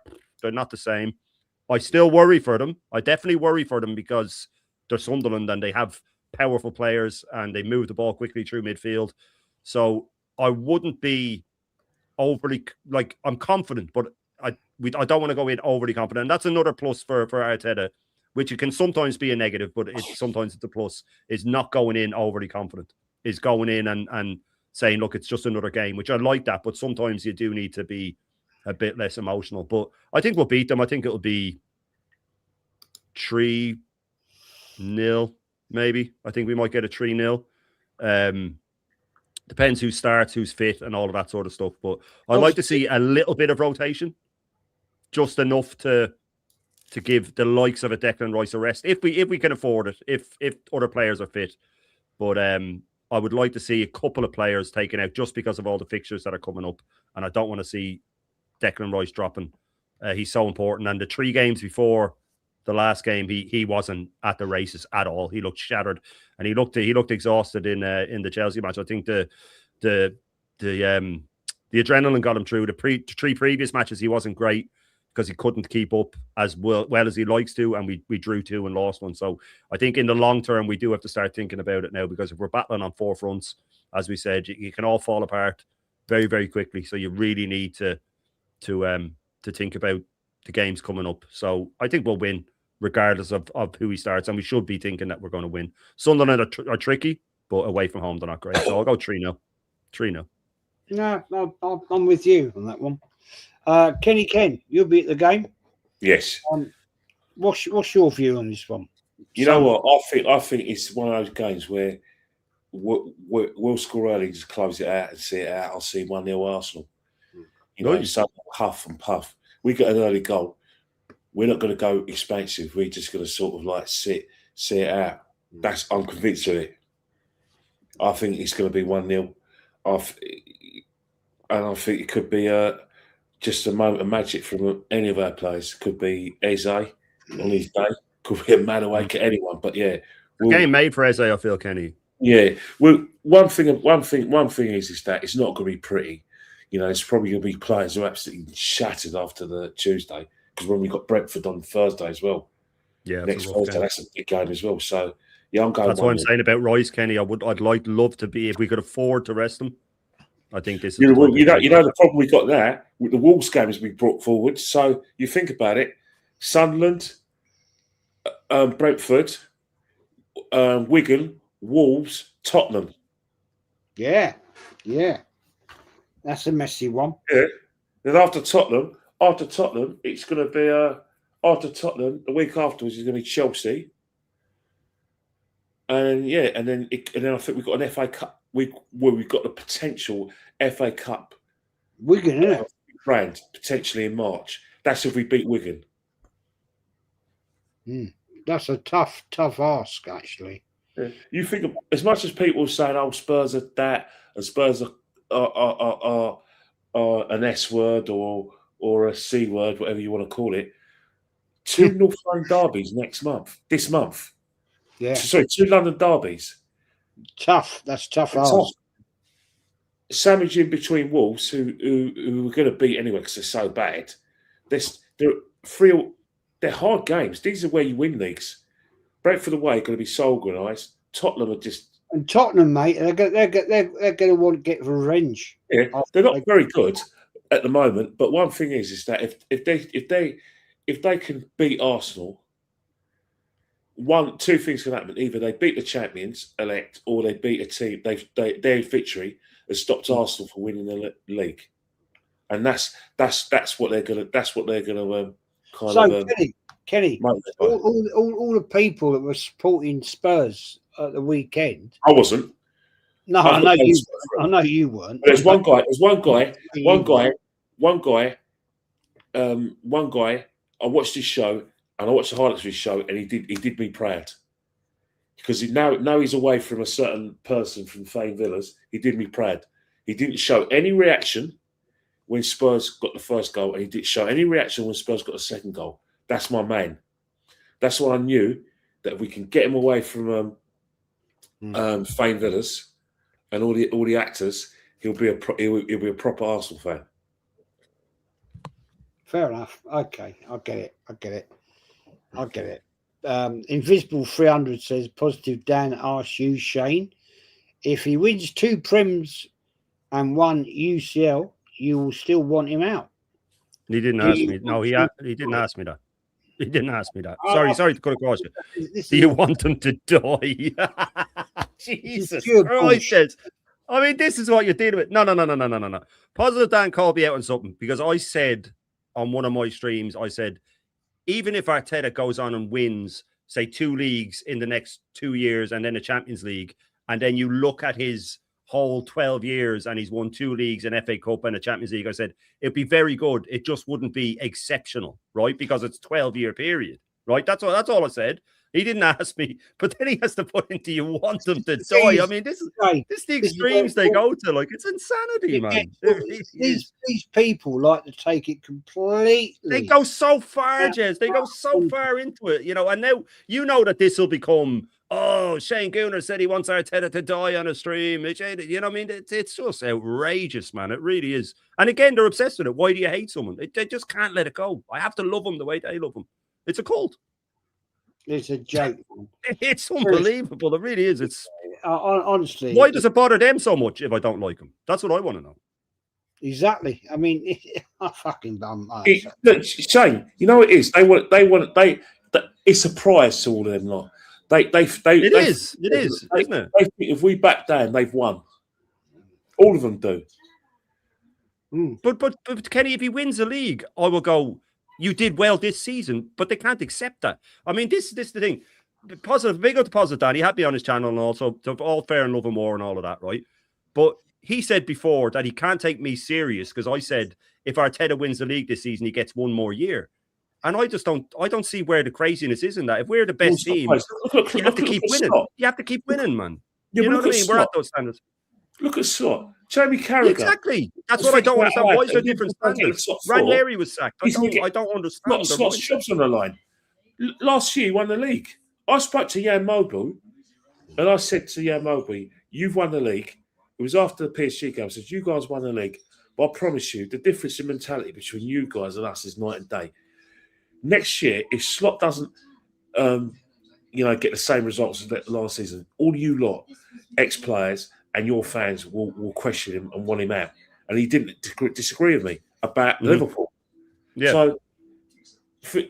not the same. I still worry for them. I definitely worry for them because they're Sunderland and they have powerful players and they move the ball quickly through midfield. So I wouldn't be overly, like, I'm confident, but I don't want to go in overly confident. And that's another plus for Arteta, which it can sometimes be a negative, but sometimes it's a plus, is not going in overly confident, is going in and saying, look, it's just another game, which I like that, but sometimes you do need to be a bit less emotional. But I think we'll beat them. I think it'll be 3-0, maybe. I think we might get a 3-0. Depends who starts, who's fit, and all of that sort of stuff. But I'd like to see a little bit of rotation, just enough to give the likes of a Declan Rice a rest, if we can afford it, if other players are fit. But I would like to see a couple of players taken out just because of all the fixtures that are coming up, and I don't want to see Declan Rice dropping. He's so important, and the 3 games before the last game, he wasn't at the races at all. He looked shattered, and he looked exhausted in the Chelsea match. I think the adrenaline got him through. The 3 previous matches, he wasn't great because he couldn't keep up as well as he likes to, and we drew 2 and lost 1. So I think in the long term, we do have to start thinking about it now, because if we're battling on 4 fronts, as we said, you can all fall apart very, very quickly. So you really need to think about the games coming up. So I think we'll win regardless of who he starts, and we should be thinking that we're going to win. Sunderland are tricky, but away from home, they're not great. So I'll go 3-0. 3-0. No, I'm with you on that one. Kenny Ken, you'll be at the game. Yes. What's your view on this one? You know what? I think it's one of those games where we'll score early, just close it out and see it out. I'll see 1-0 Arsenal. You know, so huff and puff. We get an early goal. We're not going to go expensive. We're just going to sort of like see it out. I'm convinced of it. I think it's going to be 1-0. And I think it could be just a moment of magic from any of our players. Could be Eze on his day. Could be a man awake at anyone. But yeah, game made for Eze, I feel, Kenny. Yeah. Well, one thing is that it's not going to be pretty. You know, it's probably going to be players who are absolutely shattered after the Tuesday. because when we got Brentford on Thursday as well. Yeah, Next Thursday, that's a big game as well. So yeah, I'm going. That's what I'm saying about Rice, Kenny. I'd love to be, if we could afford to rest him. I think this is you know the problem we got there with the Wolves game has been brought forward. So you think about it: Sunderland, Brentford, Wigan, Wolves, Tottenham. Yeah. That's a messy one. Yeah. Then after Tottenham, it's going to be after Tottenham. The week afterwards is going to be Chelsea. And then I think we've got an FA Cup. We've got the potential FA Cup Wigan, isn't it? Brand potentially in March. That's if we beat Wigan. That's a tough ask, actually. Yeah. You think as much as people are saying, "Oh, Spurs are that," and Spurs are an S word or a C word, whatever you want to call it. 2 North London derbies this month. Yeah. Sorry, 2 London derbies. Tough. That's tough ask. Sandwiching between Wolves, who are going to beat anyway because they're so bad. They're hard games. These are where you win leagues. Brentford away going to be so organised. Tottenham are just. And Tottenham, mate, they're going to want to get revenge. Yeah, they're not very good at the moment. But one thing is that if they can beat Arsenal, two things can happen: either they beat the champions elect, or they beat a team. Their victory has stopped Arsenal from winning the league, and that's what they're gonna. That's what they're gonna Kenny, all the people that were supporting Spurs at the weekend. I wasn't. No, I know you weren't. There's one guy. I watched his show and I watched the highlights of his show, and he did me proud because now he's away from a certain person from Fane Villas. He did me proud. He didn't show any reaction when Spurs got the first goal, and he didn't show any reaction when Spurs got the second goal. That's my man. That's why I knew that if we can get him away from Fane Villas and all the actors, he'll be a proper Arsenal fan. Fair enough. Okay, I get it. Invisible 300 says, positive Dan asks you, Shane, if he wins 2 Prems and 1 UCL, you will still want him out. He didn't ask me. No, he didn't ask me that. He didn't ask me that. Sorry to cut across you. Do you want him to die? Jesus Christ. I mean, this is what you're dealing with. No. Positive Dan called me out on something because I said on one of my streams, I said, even if Arteta goes on and wins, say, 2 leagues in the next 2 years and then a Champions League, and then you look at his whole 12 years and he's won 2 leagues, an FA Cup and a Champions League, I said, it'd be very good. It just wouldn't be exceptional, right? Because it's a 12-year period, right? That's all I said. He didn't ask me, but then he has to put into, you want them to die. I mean, this is the extremes they go to. Like, it's insanity, man. These people like to take it completely. They go so far, Jez. They go so far into it, and now you know that this will become, Shane Gooner said he wants Arteta to die on a stream. You know what I mean? It's just outrageous, man. It really is. And again, they're obsessed with it. Why do you hate someone? They just can't let it go. I have to love them the way they love them. It's a cult. It's a joke. It's unbelievable. It really is. It's honestly. Why does it bother them so much if I don't like them? That's what I want to know. Exactly. I mean, I fucking done. Look, Shane, you know what it is. It's a prize to all of them lot. It is, isn't it? They think if we back down, they've won. All of them do. But Kenny, if he wins the league, I will go, you did well this season, but they can't accept that. I mean, this is the thing. Positive, big up to Positive Dan. He had me on his channel and also all fair and love and war and all of that, right? But he said before that he can't take me serious because I said if Arteta wins the league this season, he gets 1 more year. And I don't see where the craziness is in that. If we're the best team, you have to keep winning. You have to keep winning, man. Yeah, you know what I mean? We're at those standards. Look at Slot. Jamie Carragher. Exactly. That's what I don't understand. Why is there different standards? Ranieri was sacked. I don't understand. Slot's job's on the line. Last year, he won the league. I spoke to Jan Mobley, and I said to Jan Mobley, you've won the league. It was after the PSG game. I said, you guys won the league. But I promise you, the difference in mentality between you guys and us is night and day. next year, if Slot doesn't, get the same results as last season, all you lot, ex-players and your fans will question him and want him out. And he didn't disagree with me about Liverpool. Yeah. So for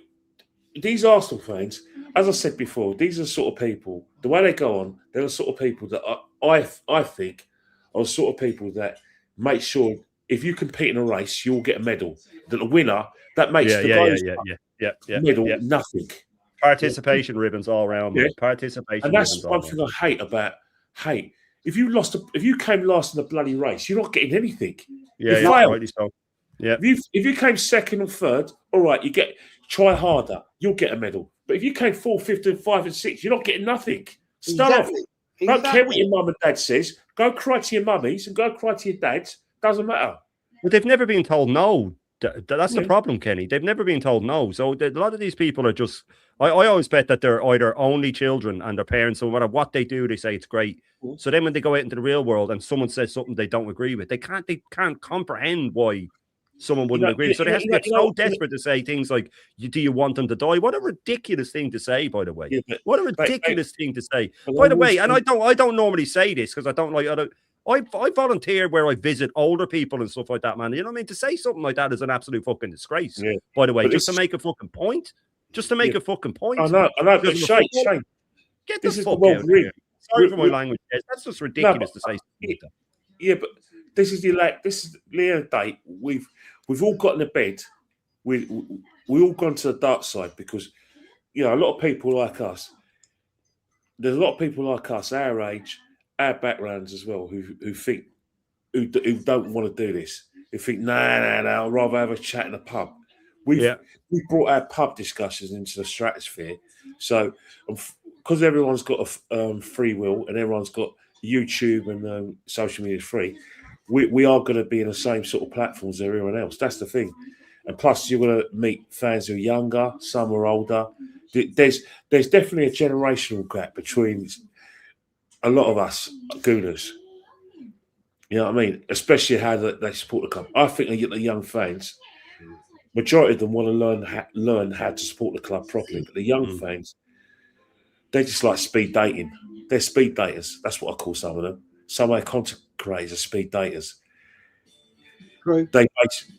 these Arsenal fans, as I said before, these are the sort of people, the way they go on, they're the sort of people that I think are the sort of people that make sure if you compete in a race, you'll get a medal. That the winner, that makes the medal nothing. Participation ribbons all around, man. Participation and that's ribbons one thing I hate about if you came last in the bloody race, you're not getting anything. Rightly so. Yeah. If you came second or third, all right, try harder, you'll get a medal. But if you came 4th, 5th, and 5th and 6th, you're not getting nothing. Start off. Don't care what your mum and dad says. Go cry to your mummies and go cry to your dads. Doesn't matter. But they've never been told no. That's the problem, Kenny. They've never been told no. So a lot of these people are just. I always bet that they're either only children and their parents, no matter what they do, they say it's great. So then when they go out into the real world and someone says something they don't agree with, they can't comprehend why someone wouldn't agree. So they have to get so desperate to say things like, "Do you want them to die?" What a ridiculous thing to say, by the way. What a ridiculous thing to say. By the way, and I don't normally say this because I don't like. I volunteer where I visit older people and stuff like that, man. You know what I mean? To say something like that is an absolute fucking disgrace. Yeah. By the way, but just to make a fucking point. Just to make a fucking point. I know. But Shane, get the fuck out of here. Sorry for my language. That's just ridiculous to say something like that. Yeah, but this is the other day. We've all got in the bed. We all gone to the dark side because a lot of people like us. There's a lot of people like us, our age, our backgrounds as well, who don't want to do this. Who think, no, I'd rather have a chat in a pub. We brought our pub discussions into the stratosphere. So, because everyone's got a free will and everyone's got YouTube and social media free, we are going to be in the same sort of platforms as everyone else. That's the thing. And plus, you're going to meet fans who are younger, some are older. There's definitely a generational gap between a lot of us Gooners. You know what I mean? Especially how they support the club. I think the young fans, majority of them want to learn how to support the club properly. But the young fans, they just like speed dating. They're speed daters. That's what I call some of them. Some of their content creators are speed daters. True.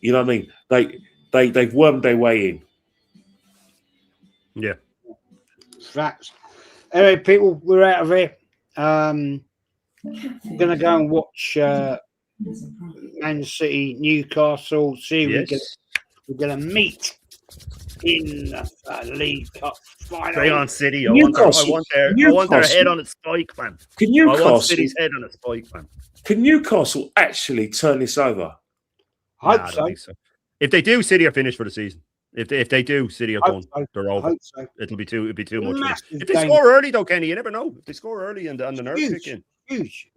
You know what I mean? They've wormed their way in. Yeah. Facts. Anyway, people, we're out of here. We're going to go and watch Man City, Newcastle. See, we're going to meet in the League Cup final. Stay on City. I want their head on a spike, man. I want City's head on a spike, man. Can Newcastle actually turn this over? I think so. If they do, City are finished for the season. If they do, City are done. So. They're over. So. It'll be too much. Massive If they score early, though, Kenny, you never know. If they score early and the nerves kick in. Huge.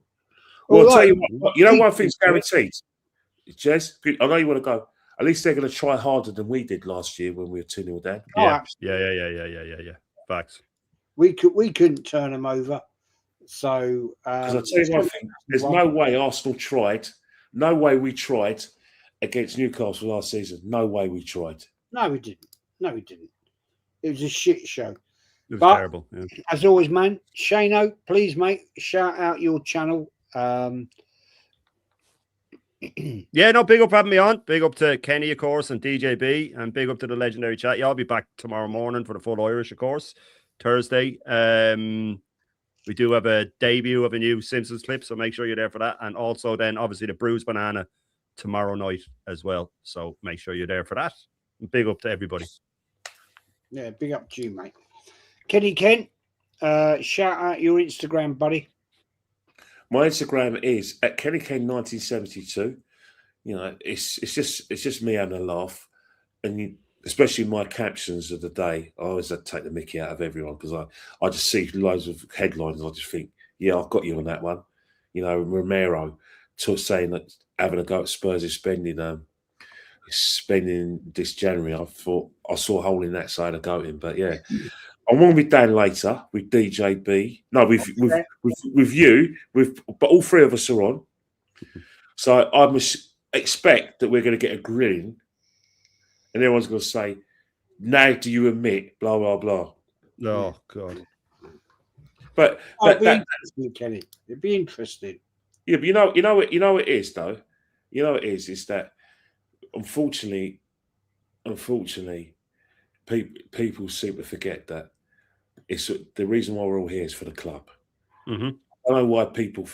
Well, I'll tell you what. You know one thing's guaranteed. Jez, I know you want to go. At least they're going to try harder than we did last year when we were 2-0 down. Yeah. Facts. We couldn't turn them over. So, because I tell you one thing, there's no way Arsenal tried. No way we tried against Newcastle last season. No way we tried. No, we didn't. It was a shit show. It was terrible. Yeah. As always, man, Shano, please, mate, shout out your channel. Yeah, no, big up for having me on. Big up to Kenny, of course, and DJB, and big up to the legendary chat. Yeah, I'll be back tomorrow morning for the full Irish, of course. Thursday. We do have a debut of a new Simpsons clip, so make sure you're there for that. And also then, obviously, the Bruised Banana tomorrow night as well. So make sure you're there for that. And big up to everybody. Yeah, big up to you, mate. Kenny Kent, shout out your Instagram, buddy. My Instagram is at KennyKen1972. You know, it's just me having a laugh, and especially my captions of the day. I always take the mickey out of everyone because I just see loads of headlines and I just think, yeah, I've got you on that one. You know, Romero saying that having a go at Spurs is spending this January. I thought I saw a hole in that side of going, but yeah. I'm going to be down later with DJB. No, with you. But all three of us are on. So I must expect that we're going to get a grilling. And everyone's going to say, now do you admit blah blah blah? Oh God. But It'd be interesting, Kenny. It'd be interesting. Yeah, but you know it is though. You know it is that unfortunately, people seem to forget that it's the reason why we're all here is for the club. Mm-hmm. I don't know why people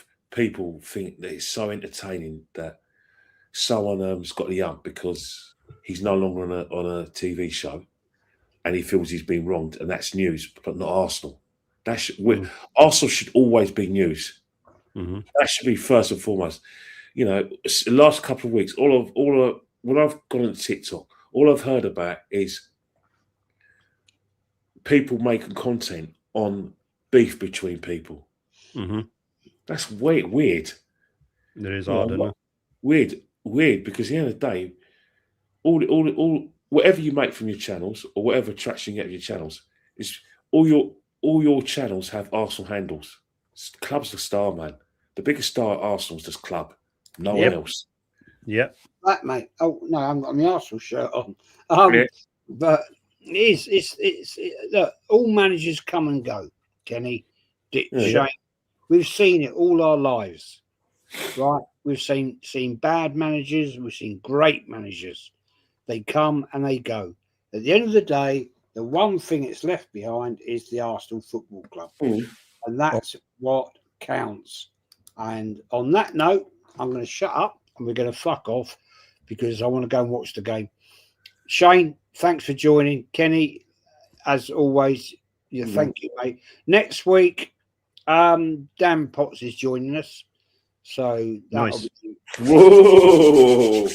think that it's so entertaining that someone's got the ump because he's no longer on a TV show and he feels he's been wronged, and that's news, but not Arsenal. Arsenal should always be news. Mm-hmm. That should be first and foremost. You know, the last couple of weeks, all of when I've gone on TikTok, all I've heard about is people making content on beef between people. Mm-hmm. That's weird. It is odd, isn't it? Weird, because at the end of the day, all whatever you make from your channels or whatever traction you get from your channels is all your channels have Arsenal handles. Club's the star, man. The biggest star at Arsenal is this club. No one else. Yeah. That, mate. Oh no, I've got my Arsenal shirt on. But it's look, all managers come and go, Kenny, Dick, Shane. We've seen it all our lives, right? We've seen bad managers. We've seen great managers. They come and they go. At the end of the day, the one thing that's left behind is the Arsenal Football Club, and that's what counts. And on that note, I'm going to shut up and we're going to fuck off because I want to go and watch the game. Shane, thanks for joining. Kenny, as always, thank you, mate. Next week, Dan Potts is joining us. So nice. Whoa!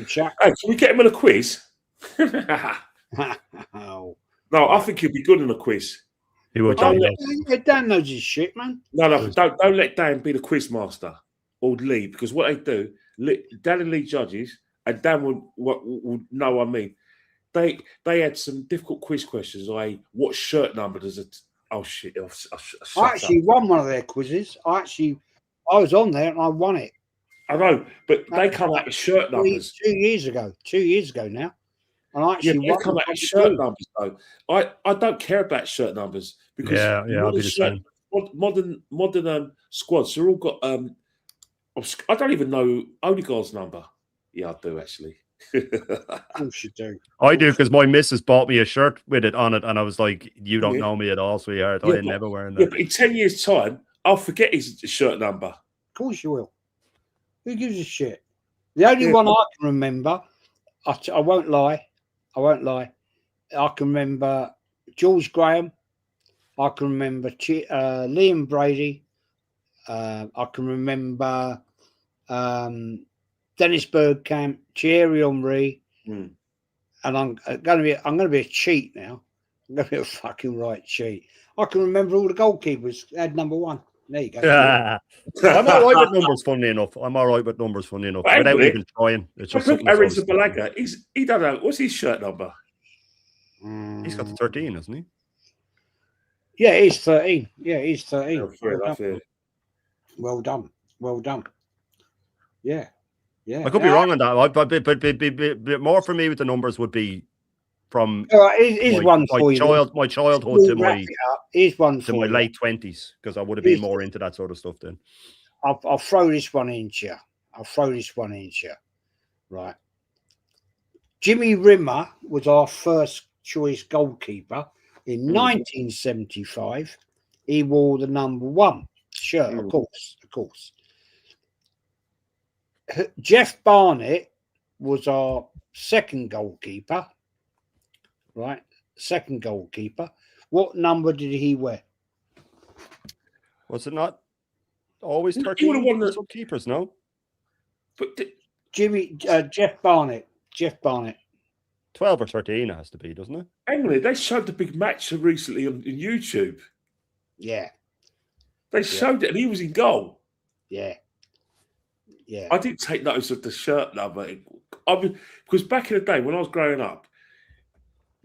Chat. Hey, can we get him in a quiz? Oh. No, I think he'll be good in a quiz. He will. Dan knows his shit, man. No, don't let Dan be the quiz master or Lee, because what they do, Dan and Lee judges, and Dan would know what I mean. They had some difficult quiz questions, like what shirt number does it? Oh shit! I actually won one of their quizzes. I was on there and I won it. I know, but they come out with shirt numbers 2 years ago. 2 years ago now. And I actually they come out with shirt numbers though. I don't care about shirt numbers because I'll be the same. Modern squads, they're all got I don't even know Odegaard's number. Yeah, I do actually. Of course you do. I do, because my missus bought me a shirt with it on it, and I was like, "You don't know me at all, sweetheart. I ain't never wearing that." Yeah, but in 10 years' time, I'll forget his shirt number. Of course you will. Who gives a shit? The only one I can remember, I won't lie. I can remember George Graham. I can remember Liam Brady. I can remember Dennis Bergkamp, Thierry Henry, and I'm going to be a cheat now. I'm going to be a fucking right cheat. I can remember all the goalkeepers had number one. There you go. I'm all right with numbers, funnily enough. Without even trying. It's just Aaron Zabalaga. He don't know. What's his shirt number? He's got the 13, hasn't he? Yeah, he's 13. Yeah, he's 13. Oh, well done. Yeah. I could be wrong on that, but more for me with the numbers would be from my childhood to my late 20s, because I would have been more into that sort of stuff then. I'll throw this one in here. Right. Jimmy Rimmer was our first choice goalkeeper in 1975. He wore the number 1 shirt, of course. Jeff Barnett was our second goalkeeper. Right, second goalkeeper. What number did he wear? Was it not always 13? He would have won keepers, no? But Jeff Barnett. 12 or 13 it has to be, doesn't it? Anyway, they showed the big match recently on YouTube. Yeah. They showed it and he was in goal. Yeah. I didn't take notice of the shirt number. Because back in the day when I was growing up,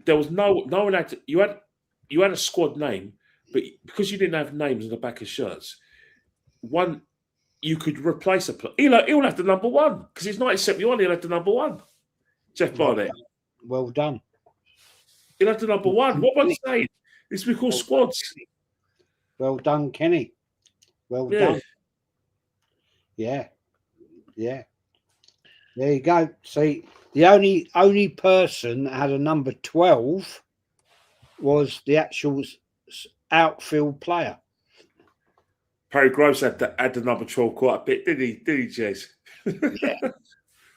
there was no one had you had a squad name, but because you didn't have names on the back of shirts, you could replace a player. He'll have the number 1 because it's 1971. He'll have the number 1. Jeff Barnett. Well done. He'll have the number one. What am I saying? It's because squads. Well done, Kenny. Well done. Yeah. Yeah. There you go. See, the only person that had a number 12 was the actual outfield player. Perry Groves had the number 12 quite a bit, did he? Did he, Jez? Yeah.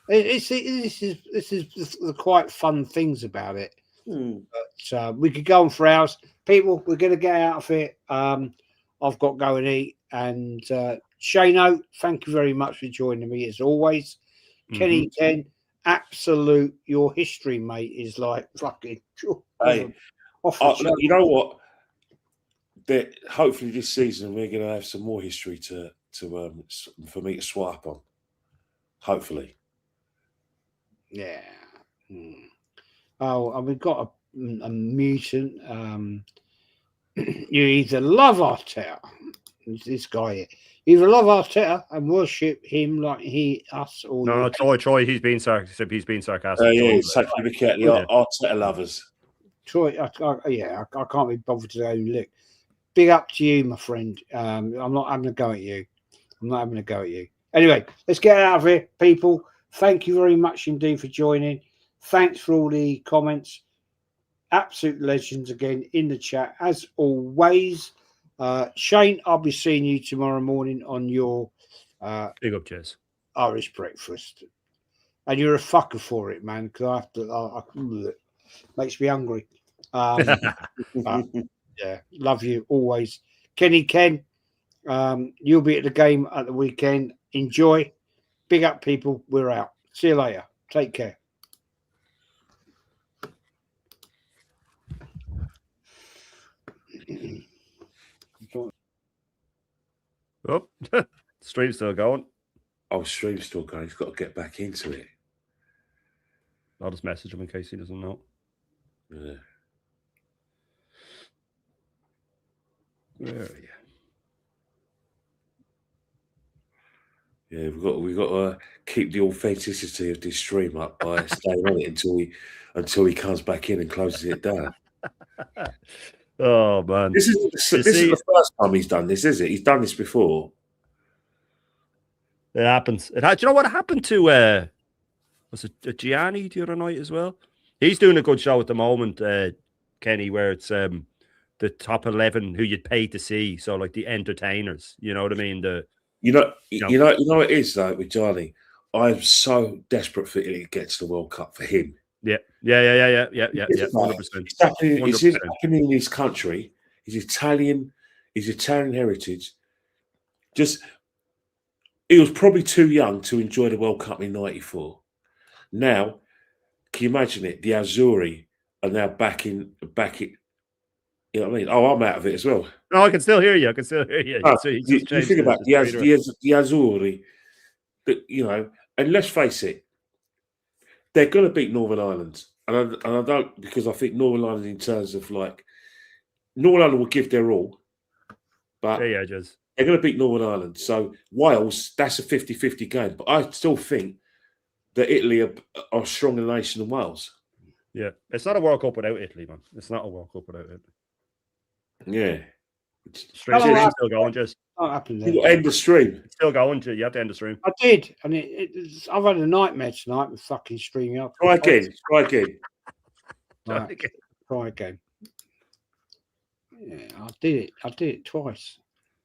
This is the quite fun things about it. But we could go on for hours. People, we're going to get out of it. I've got to go and eat. And Shane, thank you very much for joining me as always. Kenny Ken, absolute, your history, mate, is like fucking. Hey, you know what? Hopefully this season we're going to have some more history for me to swipe on. Hopefully. Yeah. Oh, and we've got a mutant. You either love Arteta, this guy here. You either love Arteta and worship him like us, or no, Troy. He's been sarcastic. Yeah, exactly. The Arteta lovers. Troy, I can't be bothered to look. Big up to you, my friend. I'm not having a go at you. Anyway, let's get out of here, people. Thank you very much indeed for joining. Thanks for all the comments. Absolute legends again in the chat, as always. Shane, I'll be seeing you tomorrow morning on your big up, Jez. Irish breakfast. And you're a fucker for it, man, because I have to. Makes me hungry. Yeah, love you always. Kenny Ken, you'll be at the game at the weekend. Enjoy. Big up, people. We're out. See you later. Take care. Oh, stream's still going. Oh, stream's still going. He's got to get back into it. I'll just message him in case he doesn't know. Yeah. Where are you? Yeah, we've got to keep the authenticity of this stream up by staying on it until he comes back in and closes it down. Oh man, this is the first time he's done this, is it? He's done this before. It happens. Do you know what happened to was it Gianni the other night as well? He's doing a good show at the moment, Kenny, where it's the top 11 who you'd pay to see. So like the entertainers, you know what I mean? You know what it is though with Gianni. I'm so desperate for Italy to get to the World Cup for him. Yeah. 100%. It's happening in his country. He's Italian heritage. He was probably too young to enjoy the World Cup in '94. Now, can you imagine it? The Azzurri are now back in. You know what I mean? Oh, I'm out of it as well. No, I can still hear you. You think about the Azzurri, you know, and let's face it, they're going to beat Northern Ireland. And I don't, because I think Northern Ireland, in terms of like, Northern Ireland will give their all, but yeah, just they're going to beat Northern Ireland. So Wales, that's a 50-50 game. But I still think that Italy are stronger nation than Wales. Yeah, it's not a World Cup without Italy, man. It's not a World Cup without Italy. Yeah. Stream's still going, just. You end the stream. It's still going, you have to end the stream. I did, and I've had a nightmare tonight with fucking streaming up. Try again. Try again. Yeah, I did it twice.